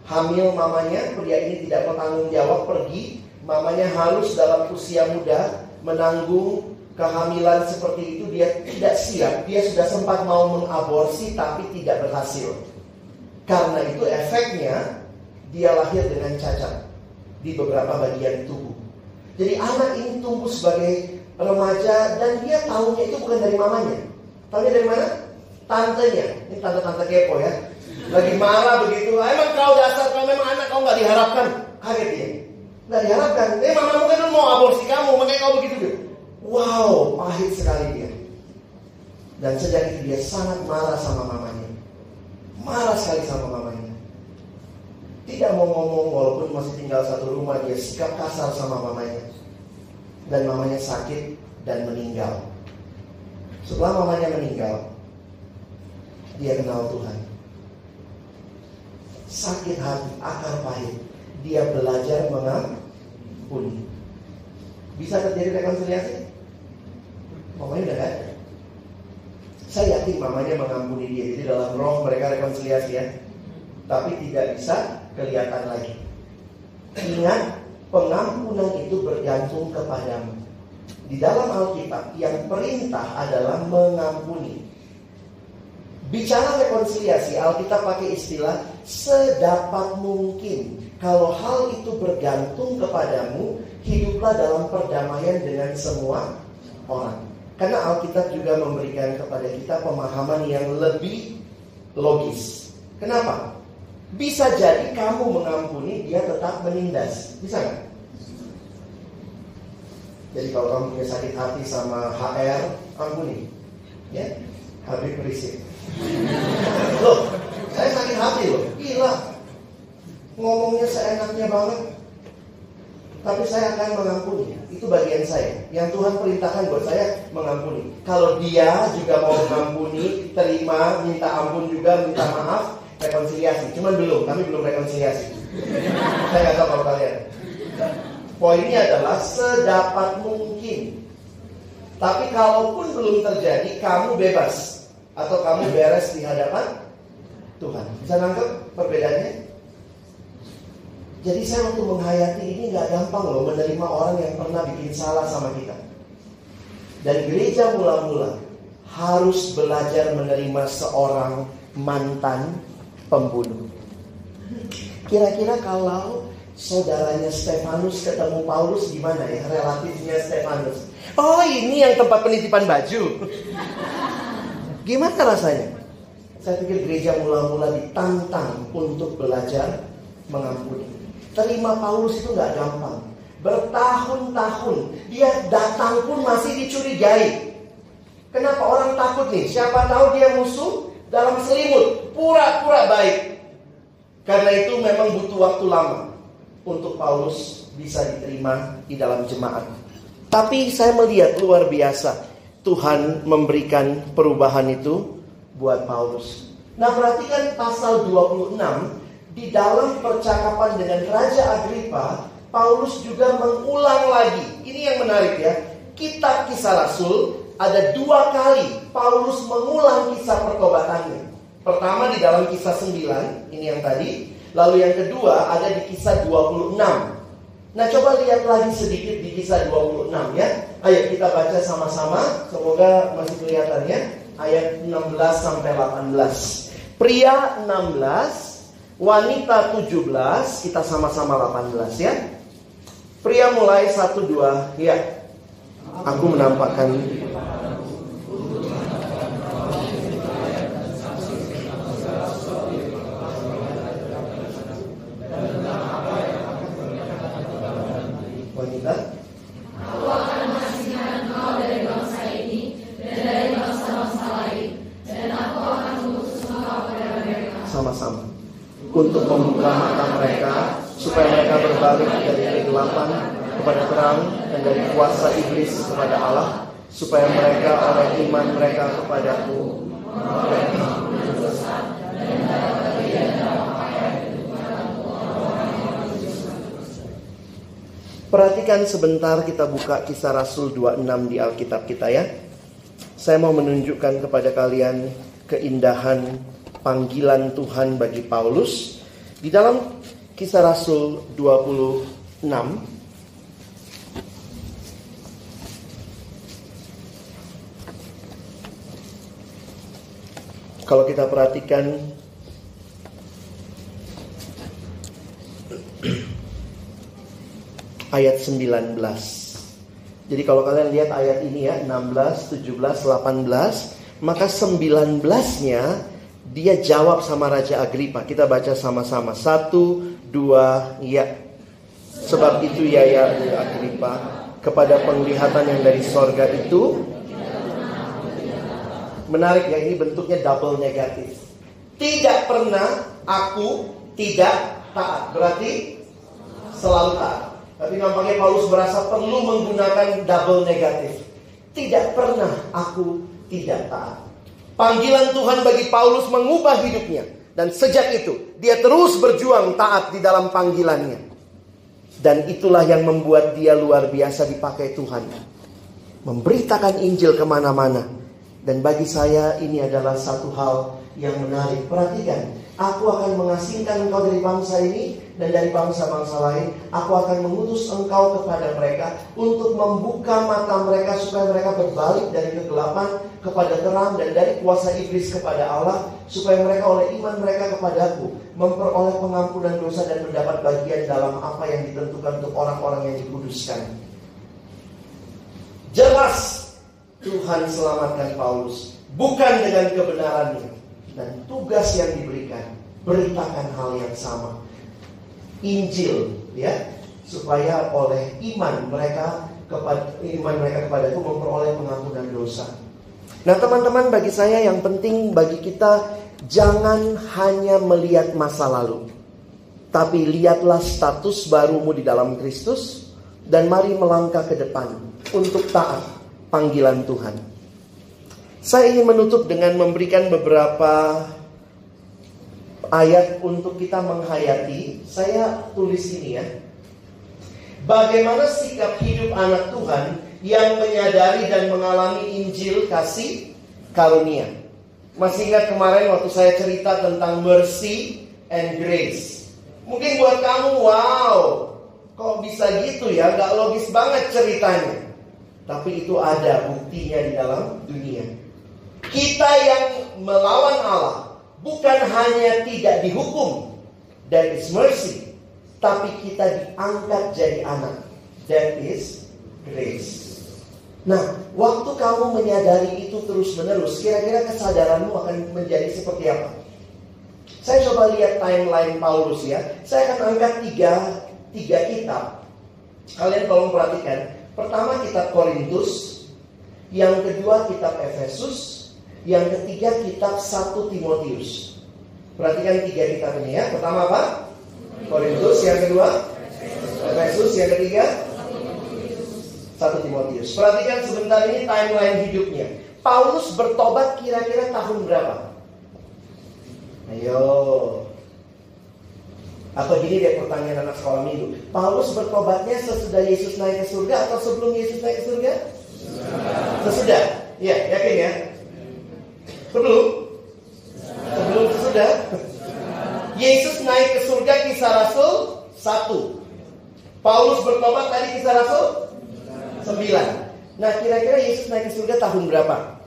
hamil mamanya, pria ini tidak bertanggung jawab, pergi. Mamanya harus dalam usia muda menanggung kehamilan seperti itu. Dia tidak siap, dia sudah sempat mau mengaborsi tapi tidak berhasil. Karena itu efeknya dia lahir dengan cacat di beberapa bagian tubuh. Jadi anak ini tumbuh sebagai remaja dan dia tahunya itu bukan dari mamanya. Tahunya dari mana? Tantenya. Ini tante-tante kepo ya. Lagi marah begitu. Emang kau dasar, kau memang anak kau gak diharapkan. Kaget dia. Gak diharapkan. Mamamu kan mau aborsi kamu, makanya kau begitu. Wow, pahit sekali dia. Dan sejak itu dia sangat marah sama mamanya. Marah sekali sama mamanya. Tidak mau ngomong walaupun masih tinggal satu rumah. Dia sikap kasar sama mamanya. Dan mamanya sakit dan meninggal. Setelah mamanya meninggal, dia kenal Tuhan. Sakit hati, akar pahit. Dia belajar mengampuni. Bisa terjadi rekonsiliasi? Mamanya udah gak ada. Saya yakin mamanya mengampuni dia. Jadi dalam roh mereka rekonsiliasi ya. Tapi tidak bisa kelihatan lagi. Ingat, pengampunan itu bergantung kepadamu. Di dalam Alkitab yang perintah adalah mengampuni. Bicara rekonsiliasi, Alkitab pakai istilah sedapat mungkin. Kalau hal itu bergantung kepadamu, hiduplah dalam perdamaian dengan semua orang. Karena Alkitab juga memberikan kepada kita pemahaman yang lebih logis. Kenapa? Bisa jadi kamu mengampuni, dia tetap menindas. Bisa nggak? Jadi kalau kamu punya sakit hati sama HR, ampuni. Ya, Habib berisik. Loh, saya sakit hati loh. Gila. Ngomongnya seenaknya banget. Tapi saya akan mengampuni. Itu bagian saya. Yang Tuhan perintahkan buat saya mengampuni. Kalau dia juga mau mengampuni, terima, minta ampun juga, minta maaf, rekonsiliasi. Cuman kami belum rekonsiliasi. Saya nggak tahu kalau kalian. Poinnya adalah sedapat mungkin. Tapi kalaupun belum terjadi, kamu bebas. Atau kamu beres di hadapan Tuhan. Bisa nangkep perbedaannya? Jadi saya waktu menghayati ini gak gampang loh menerima orang yang pernah bikin salah sama kita. Dan gereja mula-mula harus belajar menerima seorang mantan pembunuh. Kira-kira kalau saudaranya Stefanus ketemu Paulus gimana ya relatifnya Stefanus? Oh, ini yang tempat penitipan baju. Gimana rasanya? Saya pikir gereja mula-mula ditantang untuk belajar mengampuni. Terima Paulus itu gak gampang. Bertahun-tahun dia datang pun masih dicurigai. Kenapa orang takut nih? Siapa tahu dia musuh dalam selimut, pura-pura baik. Karena itu memang butuh waktu lama untuk Paulus bisa diterima di dalam jemaat. Tapi saya melihat luar biasa Tuhan memberikan perubahan itu buat Paulus. Nah, perhatikan pasal 26. Di dalam percakapan dengan Raja Agripa, Paulus juga mengulang lagi. Ini yang menarik ya. Kitab Kisah Rasul ada 2 kali Paulus mengulang kisah pertobatannya. Pertama di dalam Kisah 9, ini yang tadi. Lalu yang kedua ada di Kisah 26. Nah, coba lihat lagi sedikit di Kisah 26 ya. Ayo kita baca sama-sama. Semoga masih kelihatan ya. Ayat 16 sampai 18. Pria 16, wanita 17, kita sama-sama 18 ya. Pria mulai 1, 2, ya. Aku menampakkan wanita. Aku akan mengasingkan engkau dari bangsa ini dan dari bangsa-bangsa lain, dan aku akan mengutus engkau kepada mereka. Sama-sama. Untuk membuka mata mereka, supaya mereka berbalik dari kegelapan kepada terang dan dari kuasa iblis kepada Allah, supaya mereka oleh iman mereka kepadaku Perhatikan sebentar, kita buka Kisah Rasul 26 di Alkitab kita ya. Saya mau menunjukkan kepada kalian keindahan panggilan Tuhan bagi Paulus. Di dalam Kisah Rasul 26, kalau kita perhatikan ayat 19. Jadi kalau kalian lihat ayat ini ya, 16, 17, 18, maka 19-nya dia jawab sama Raja Agripa. Kita baca sama-sama. 1, 2, ya. Sebab itu ya Agripa, kepada penglihatan yang dari sorga itu, menarik ya, ini bentuknya double negatif. Tidak pernah aku tidak taat, berarti selalu taat. Tapi nampaknya Paulus merasa perlu menggunakan double negatif. Tidak pernah aku tidak taat. Panggilan Tuhan bagi Paulus mengubah hidupnya. Dan sejak itu dia terus berjuang taat di dalam panggilannya. Dan itulah yang membuat dia luar biasa dipakai Tuhan. Memberitakan Injil kemana-mana. Dan bagi saya ini adalah satu hal yang menarik. Perhatikan, aku akan mengasingkan engkau dari bangsa ini dan dari bangsa-bangsa lain. Aku akan mengutus engkau kepada mereka untuk membuka mata mereka supaya mereka berbalik dari kegelapan kepada terang dan dari kuasa iblis kepada Allah, supaya mereka oleh iman mereka kepadaku memperoleh pengampunan dosa dan mendapat bagian dalam apa yang ditentukan untuk orang-orang yang dikuduskan. Jelas Tuhan selamatkan Paulus bukan dengan kebenarannya, dan tugas yang diberikan beritakan hal yang sama, Injil, ya, supaya oleh iman mereka kepadaku memperoleh pengampunan dosa. Nah teman-teman, bagi saya yang penting bagi kita, jangan hanya melihat masa lalu, tapi lihatlah status barumu di dalam Kristus, dan mari melangkah ke depan untuk taat panggilan Tuhan. Saya ingin menutup dengan memberikan beberapa ayat untuk kita menghayati. Saya tulis ini ya. Bagaimana sikap hidup anak Tuhan yang menyadari dan mengalami Injil kasih karunia. Masih ingat kemarin waktu saya cerita tentang mercy and grace. Mungkin buat kamu, wow, kok bisa gitu ya, gak logis banget ceritanya. Tapi itu ada buktinya di dalam dunia. Kita yang melawan Allah bukan hanya tidak dihukum, that is mercy, tapi kita diangkat jadi anak, that is grace. Nah, waktu kamu menyadari itu terus-menerus, kira-kira kesadaranmu akan menjadi seperti apa? Saya coba lihat timeline Paulus ya. Saya akan angkat tiga kitab. Kalian tolong perhatikan. Pertama kitab Korintus, yang kedua kitab Efesus, yang ketiga kitab 1 Timotius. Perhatikan tiga kitab ini ya. Pertama apa? Korintus, yang kedua Efesus, yang ketiga 1 Timotius. Perhatikan sebentar ini timeline hidupnya. Paulus bertobat kira-kira tahun berapa? Ayo. Atau gini deh pertanyaan anak sekolah minggu. Paulus bertobatnya sesudah Yesus naik ke surga atau sebelum Yesus naik ke surga? Sesudah. Ya, yakin ya? Sebelum sesudah. Yesus naik ke surga Kisah Rasul 1. Paulus bertobat tadi Kisah Rasul 9. Nah, kira-kira Yesus naik ke surga tahun berapa?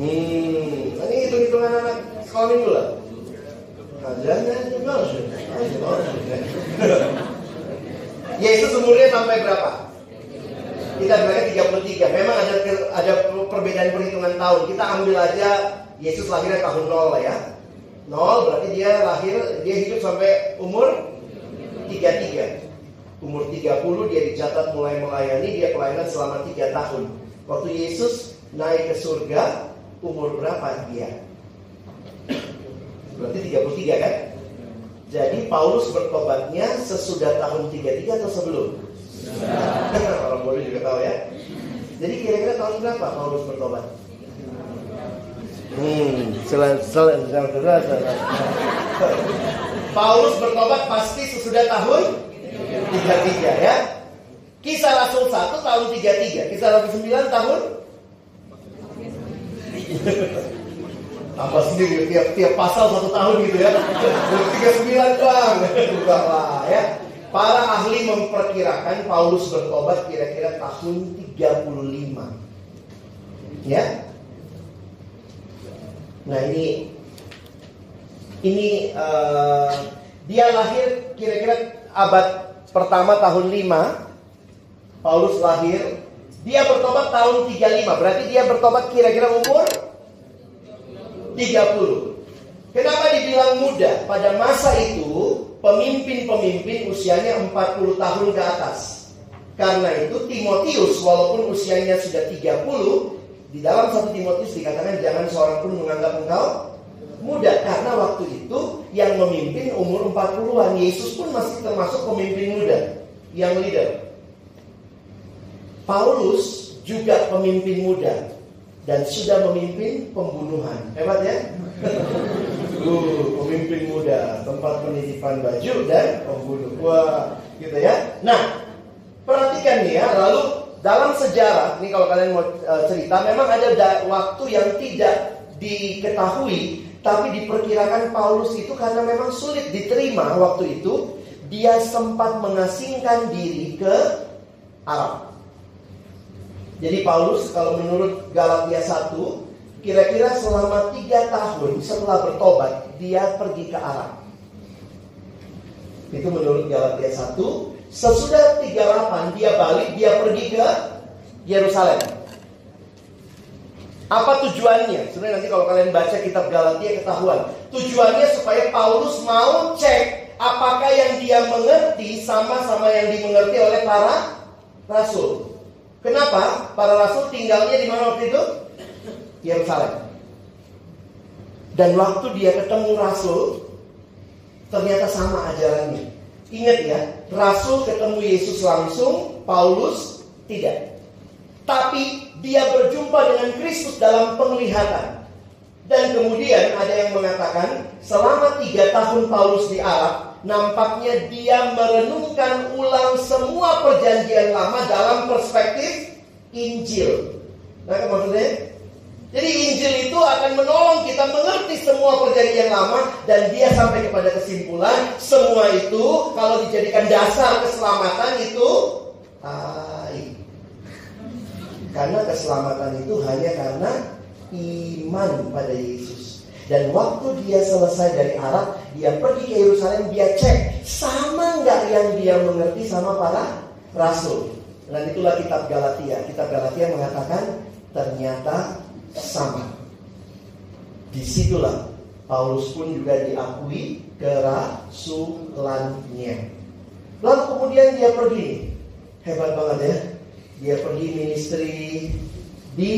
Ini hitung-hitungan anak sekolah minggu lah. Yesus umurnya sampai berapa? Kita bilangnya 33. Memang ada perbedaan perhitungan tahun. Kita ambil aja Yesus lahirnya tahun 0 lah ya. 0 berarti dia hidup sampai umur 33. Umur 30 dia dicatat mulai melayani, dia pelayanan selama 3 tahun. Waktu Yesus naik ke surga, umur berapa dia? Berarti 33 kan? Jadi Paulus bertobatnya sesudah tahun 33 atau sebelum? Orang bodoh juga tahu ya. Jadi kira-kira tahun berapa Paulus bertobat? Paulus bertobat pasti sesudah tahun 33 ya. Kisah Rasul 1 tahun 33. Kisah Rasul 9 tahun tambah sendiri tiap pasal 1 tahun gitu ya. 39 bang. Enggak lah ya. Para ahli memperkirakan Paulus bertobat kira-kira tahun 35. Ya. Nah ini dia lahir kira-kira abad pertama tahun 5. Paulus lahir. Dia bertobat tahun 35. Berarti dia bertobat kira-kira umur 30. Kenapa dibilang muda? Pada masa itu pemimpin-pemimpin usianya 40 tahun ke atas. Karena itu Timotius walaupun usianya sudah 30, di dalam 1 Timotius dikatakan jangan seorang pun menganggap engkau muda. Karena waktu itu yang memimpin umur 40-an. Yesus pun masih termasuk pemimpin muda, yang leader. Paulus juga pemimpin muda dan sudah memimpin pembunuhan. Hebat ya? Pemimpin muda, tempat penitipan baju dan pembunuh. Wah, gitu ya. Nah, perhatikan nih ya. Lalu dalam sejarah, ini kalau kalian mau cerita, memang ada waktu yang tidak diketahui, tapi diperkirakan Paulus itu karena memang sulit diterima waktu itu, dia sempat mengasingkan diri ke Arab. Jadi Paulus kalau menurut Galatia 1, kira-kira selama 3 tahun setelah bertobat, dia pergi ke Arab. Itu menurut Galatia 1. Sesudah 38 dia balik, dia pergi ke Yerusalem. Apa tujuannya? Sebenarnya nanti kalau kalian baca kitab Galatia ketahuan. Tujuannya supaya Paulus mau cek apakah yang dia mengerti sama-sama yang dimengerti oleh para rasul. Kenapa? Para rasul tinggalnya di mana waktu itu? Yerusalem. Dan waktu dia ketemu rasul, ternyata sama ajarannya. Ingat ya, rasul ketemu Yesus langsung, Paulus tidak. Tapi dia berjumpa dengan Kristus dalam penglihatan. Dan kemudian ada yang mengatakan, selama 3 tahun Paulus di Arab, nampaknya dia merenungkan ulang semua perjanjian lama dalam perspektif Injil. Nah, maksudnya? Jadi Injil itu akan menolong kita mengerti semua perjanjian lama. Dan dia sampai kepada kesimpulan, semua itu kalau dijadikan dasar keselamatan itu karena keselamatan itu hanya karena iman pada Yesus. Dan waktu dia selesai dari Arab, dia pergi ke Yerusalem, dia cek sama nggak yang dia mengerti sama para rasul. Dan itulah kitab Galatia. Kitab Galatia mengatakan ternyata sama. Disitulah Paulus pun juga diakui kerasulannya. Lalu kemudian dia pergi. Hebat banget ya. Dia pergi ministry di,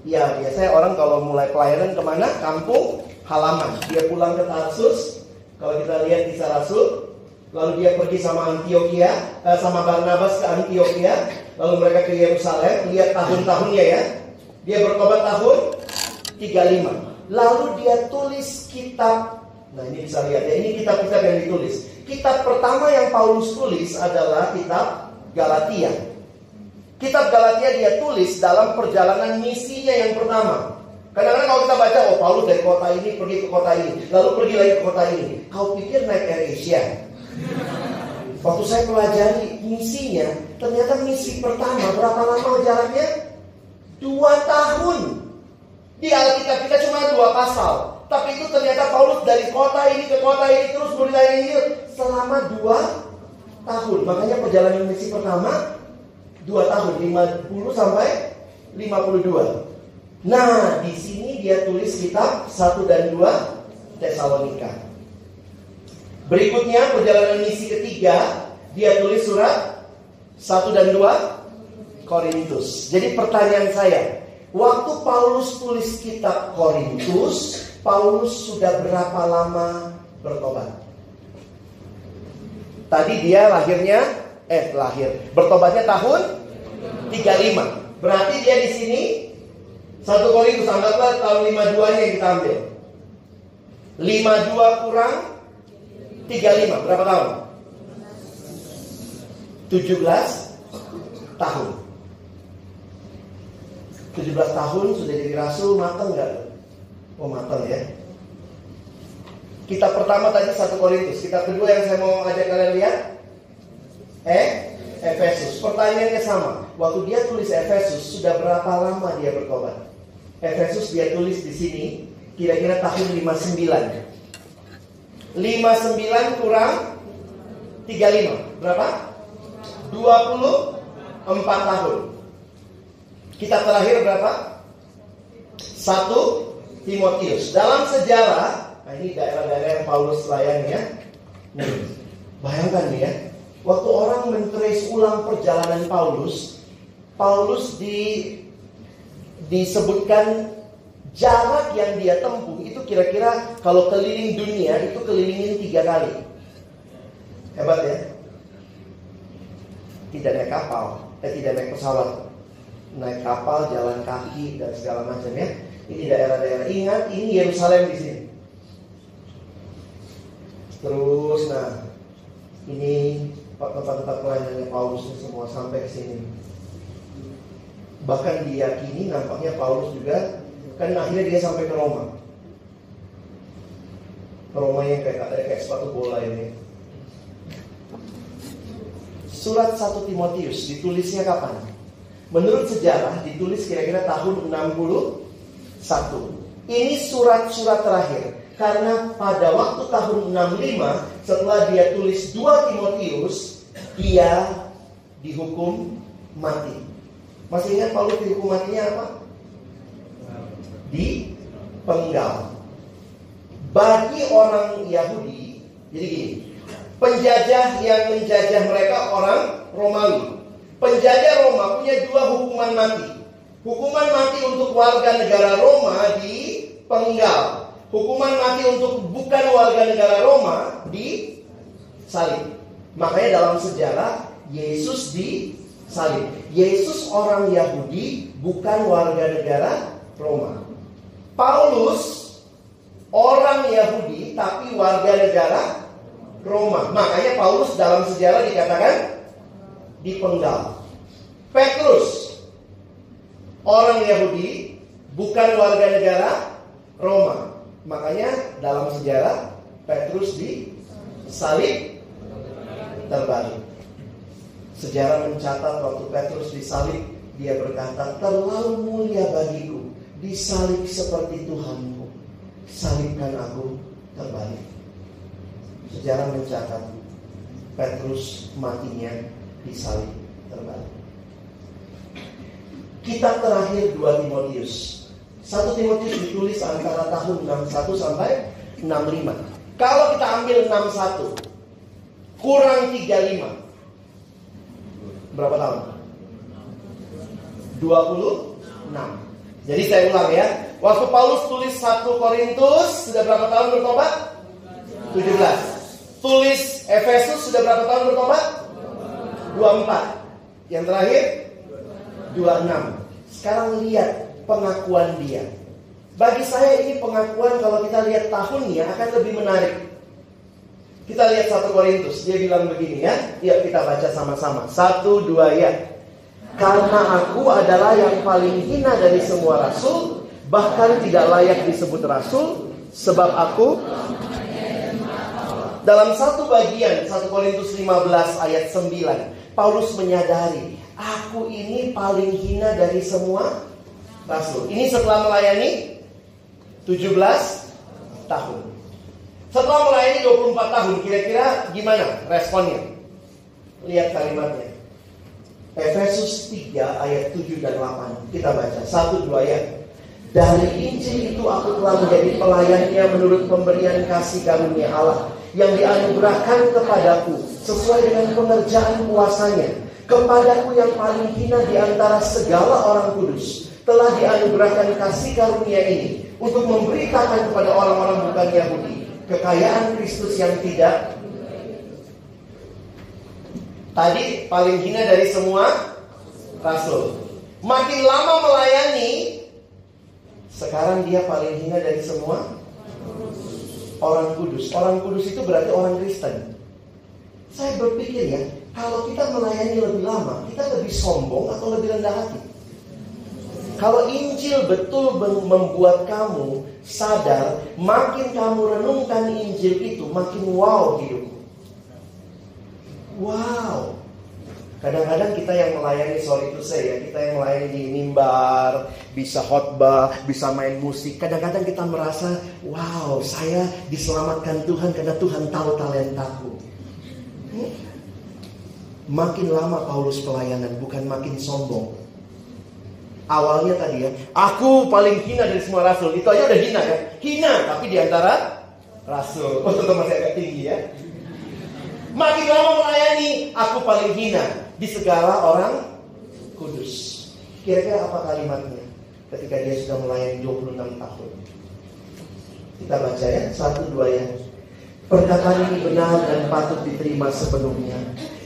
ya biasanya orang kalau mulai pelayanan kemana? Kampung halaman. Dia pulang ke Tarsus. Kalau kita lihat kisah Rasul, lalu dia pergi sama Antioquia, sama Barnabas ke Antioquia. Lalu mereka ke Yerusalem. Lihat tahun-tahunnya ya. Dia bertobat tahun 35. Lalu dia tulis kitab. Nah ini bisa lihat ya, ini kitab-kitab yang ditulis. Kitab pertama yang Paulus tulis adalah kitab Galatia. Kitab Galatia dia tulis dalam perjalanan misinya yang pertama. Kadang-kadang kalau kita baca, oh Paulus dari kota ini pergi ke kota ini, lalu pergi lagi ke kota ini. Kau pikir naik AirAsia? Waktu saya pelajari misinya, ternyata misi pertama berapa lama jaraknya? 2 tahun. Di Alkitab kita cuma 2 pasal. Tapi itu ternyata Paulus dari kota ini ke kota ini terus berlayar Injil selama 2 tahun. Makanya perjalanan misi pertama 2 tahun, 50 sampai 52. Nah, di sini dia tulis kitab 1 dan 2 Tesalonika. Berikutnya perjalanan misi ketiga, dia tulis surat 1 dan 2 Korintus. Jadi pertanyaan saya, waktu Paulus tulis kitab Korintus, Paulus sudah berapa lama bertobat? Tadi dia bertobatnya tahun 35. Berarti dia di sini 1 Korintus, anggaplah tahun 52-nya yang kita ambil. 52 kurang 35, berapa tahun? 17 tahun. 17 tahun sudah jadi rasul, matang gak? Oh matang ya. Kitab pertama tadi 1 Korintus. Kitab kedua yang saya mau ajak kalian lihat Efesus. Pertanyaannya sama. Waktu dia tulis Efesus, sudah berapa lama dia bertobat? Efesus dia tulis di sini kira-kira tahun 59. 59 kurang 35. Berapa? 24 tahun. Kitab terakhir berapa? 1 Timotius. Dalam sejarah, nah ini daerah-daerah yang Paulus layani ya. Nih, bayangkan nih ya. Waktu orang men-trace ulang perjalanan Paulus disebutkan jarak yang dia tempuh itu kira-kira kalau keliling dunia itu kelilingin 3 kali. Hebat ya. Tidak naik kapal, tidak naik pesawat, naik kapal, jalan kaki dan segala macam ya. Ini daerah-daerah, ingat ini Yerusalem di sini. Terus ini tempat-tempat pelayanannya Paulus semua sampai ke sini. Bahkan diyakini nampaknya Paulus juga kan akhirnya dia sampai ke Roma. Roma yang kayak sepatu bola ini. Surat 1 Timotius ditulisnya kapan? Menurut sejarah ditulis kira-kira tahun 61. Ini surat-surat terakhir. Karena pada waktu tahun 65 setelah dia tulis 2 Timotius, dia dihukum mati. Masih ingat Paulus dihukum matinya apa? Dipenggal. Bagi orang Yahudi, jadi gini, penjajah yang menjajah mereka orang Romawi. Penjajah Roma punya 2 hukuman mati. Hukuman mati untuk warga negara Roma dipenggal. Hukuman mati untuk bukan warga negara Roma disalib. Makanya dalam sejarah Yesus disalib. Yesus orang Yahudi, bukan warga negara Roma. Paulus orang Yahudi tapi warga negara Roma. Makanya Paulus dalam sejarah dikatakan dipenggal. Petrus orang Yahudi bukan warga negara Roma. Makanya dalam sejarah Petrus disalib terbalik. Sejarah mencatat waktu Petrus disalib, dia berkata, terlalu mulia bagiku disalib seperti Tuhanku, salibkan aku terbalik. Sejarah mencatat Petrus matinya disalib terbalik. Kitab terakhir 2 Timotius. 1 Timotius ditulis antara tahun 61 sampai 65. Kalau kita ambil 61 kurang 35, berapa tahun? 26. Jadi saya ulang ya. Waktu Paulus tulis 1 Korintus sudah berapa tahun bertobat? 17. Tulis Efesus sudah berapa tahun bertobat? 24. Yang terakhir 26. Sekarang lihat pengakuan dia. Bagi saya ini pengakuan, kalau kita lihat tahunnya akan lebih menarik. Kita lihat 1 Korintus. Dia bilang begini ya. Yuk kita baca sama-sama. 1, 2 ya. Karena aku adalah yang paling hina dari semua rasul, bahkan tidak layak disebut rasul, sebab aku dalam satu bagian 1 Korintus 15 ayat 9, Paulus menyadari, aku ini paling hina dari semua rasul. Ini setelah melayani 17 tahun. Setelah melayani 24 tahun, kira-kira gimana responnya? Lihat kalimatnya. Efesus 3 ayat 7 dan 8. Kita baca 1, 2 ya. Dari Injil itu aku telah menjadi pelayannya menurut pemberian kasih karunia Allah yang dianugerahkan kepadaku sesuai dengan pengerjaan kuasanya. Kepadaku yang paling hina di antara segala orang kudus telah dianugerahkan kasih karunia ini untuk memberitakan kepada orang-orang bukan Yahudi kekayaan Kristus yang tidak. Tadi paling hina dari semua rasul. Makin lama melayani, sekarang dia paling hina dari semua orang kudus. Orang kudus itu berarti orang Kristen. Saya berpikir ya, kalau kita melayani lebih lama, kita lebih sombong atau lebih rendah hati? Kalau Injil betul membuat kamu sadar, makin kamu renungkan Injil itu, makin wow hidupmu. Wow. Kadang-kadang kita yang melayani, sorry to say ya, kita yang melayani di mimbar, bisa khotbah, bisa main musik. Kadang-kadang kita merasa, wow, saya diselamatkan Tuhan karena Tuhan tahu talentaku. Makin lama Paulus pelayanan, bukan makin sombong. Awalnya tadi ya, aku paling hina dari semua rasul. Itu aja udah hina kan? Hina, tapi di antara rasul. Oh, tetap masih agak tinggi ya. Makin lama melayani, ini aku paling hina di segala orang kudus. Kira-kira apa kalimatnya ketika dia sudah melayani 26 tahun? Kita baca ya, 1-2 ya. Perkataan ini benar dan patut diterima sepenuhnya.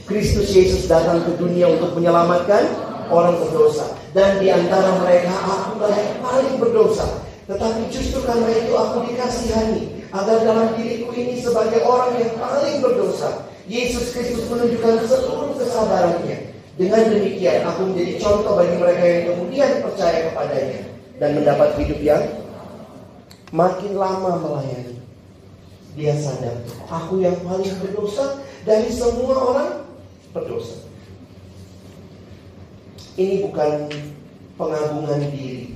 Kristus Yesus datang ke dunia untuk menyelamatkan orang berdosa. Dan di antara mereka akulah yang paling berdosa. Tetapi justru karena itu aku dikasihani, agar dalam diriku ini sebagai orang yang paling berdosa, Yesus Kristus menunjukkan seluruh kesadarannya. Dengan demikian aku menjadi contoh bagi mereka yang kemudian percaya kepadanya dan mendapat hidup yang makin lama melayani. Dia sadar, aku yang paling berdosa dari semua orang berdosa. Ini bukan pengagungan diri,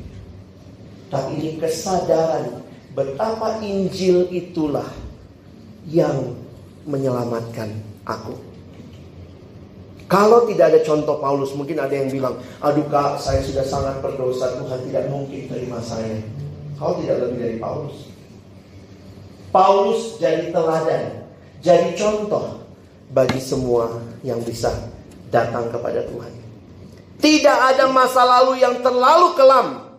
tapi ini kesadaran betapa Injil itulah yang menyelamatkan aku. Kalau tidak ada contoh Paulus, mungkin ada yang bilang, aduh kak, saya sudah sangat berdosa, Tuhan tidak mungkin terima saya. Kau tidak lebih dari Paulus. Paulus jadi teladan, jadi contoh bagi semua yang bisa datang kepada Tuhan. Tidak ada masa lalu yang terlalu kelam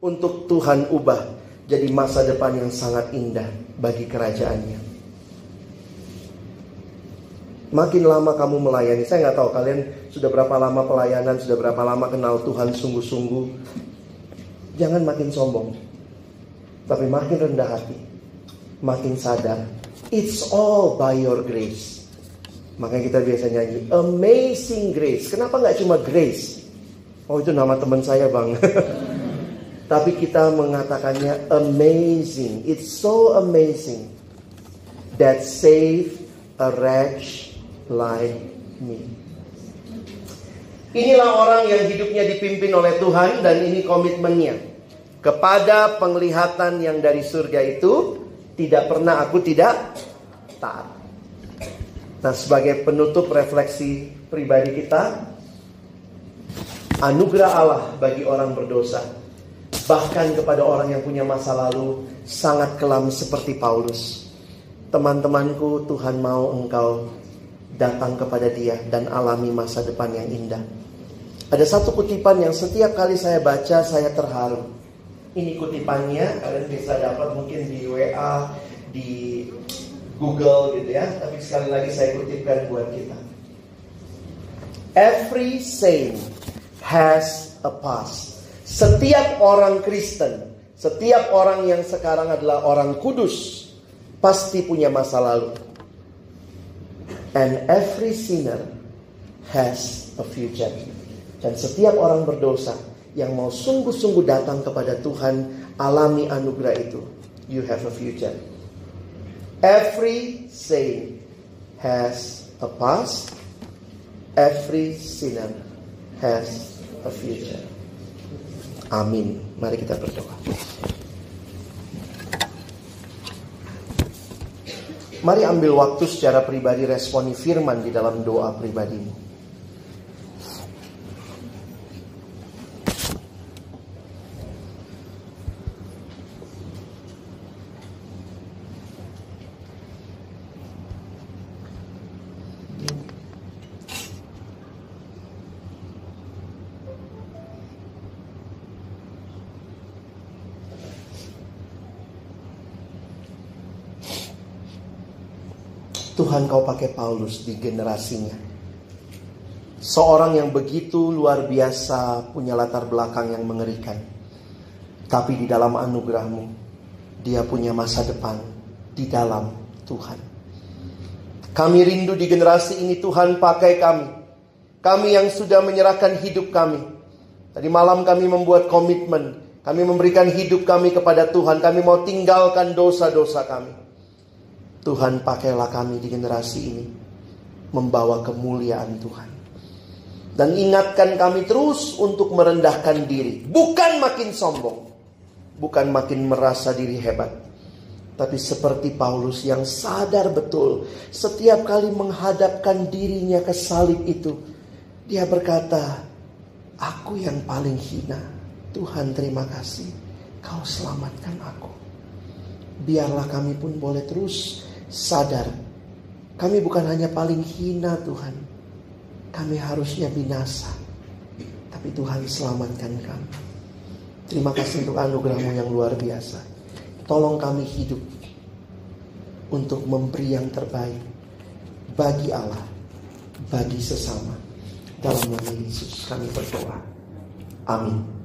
untuk Tuhan ubah jadi masa depan yang sangat indah bagi kerajaannya. Makin lama kamu melayani, saya nggak tahu kalian sudah berapa lama pelayanan, sudah berapa lama kenal Tuhan sungguh-sungguh. Jangan makin sombong, tapi makin rendah hati, makin sadar, it's all by your grace. Makanya kita biasa nyanyi Amazing Grace. Kenapa gak cuma Grace? Oh itu nama teman saya bang. Tapi kita mengatakannya amazing. It's so amazing that saved a wretch like me. Inilah orang yang hidupnya dipimpin oleh Tuhan. Dan ini komitmennya kepada penglihatan yang dari surga itu. Tidak pernah aku tidak taat. Nah, sebagai penutup refleksi pribadi kita, anugerah Allah bagi orang berdosa, bahkan kepada orang yang punya masa lalu sangat kelam seperti Paulus. Teman-temanku, Tuhan mau engkau datang kepada dia dan alami masa depan yang indah. Ada satu kutipan yang setiap kali saya baca, saya terharu. Ini kutipannya, kalian bisa dapat mungkin di WA, di Google gitu ya. Tapi sekali lagi saya kutipkan buat kita. Every saint has a past. Setiap orang Kristen, setiap orang yang sekarang adalah orang kudus, pasti punya masa lalu. And every sinner has a future. Dan setiap orang berdosa yang mau sungguh-sungguh datang kepada Tuhan, alami anugerah itu, you have a future. Every saint has a past. Every sinner has a future. Amin. Mari kita berdoa. Mari ambil waktu secara pribadi responi firman di dalam doa pribadimu. Tuhan, kau pakai Paulus di generasinya. Seorang yang begitu luar biasa, punya latar belakang yang mengerikan. Tapi di dalam anugerah-Mu, dia punya masa depan di dalam Tuhan. Kami rindu di generasi ini, Tuhan, pakai kami. Kami yang sudah menyerahkan hidup kami. Tadi malam kami membuat komitmen. Kami memberikan hidup kami kepada Tuhan. Kami mau tinggalkan dosa-dosa kami. Tuhan, pakailah kami di generasi ini membawa kemuliaan Tuhan. Dan ingatkan kami terus untuk merendahkan diri. Bukan makin sombong, bukan makin merasa diri hebat, tapi seperti Paulus yang sadar betul setiap kali menghadapkan dirinya ke salib itu, dia berkata, aku yang paling hina. Tuhan, terima kasih, kau selamatkan aku. Biarlah kami pun boleh terus sadar, kami bukan hanya paling hina Tuhan, Kami harusnya binasa, tapi Tuhan selamatkan kami. Terima kasih untuk anugerah-Mu yang luar biasa. Tolong kami hidup untuk memberi yang terbaik bagi Allah, bagi sesama. Dalam nama Yesus kami berdoa. Amin.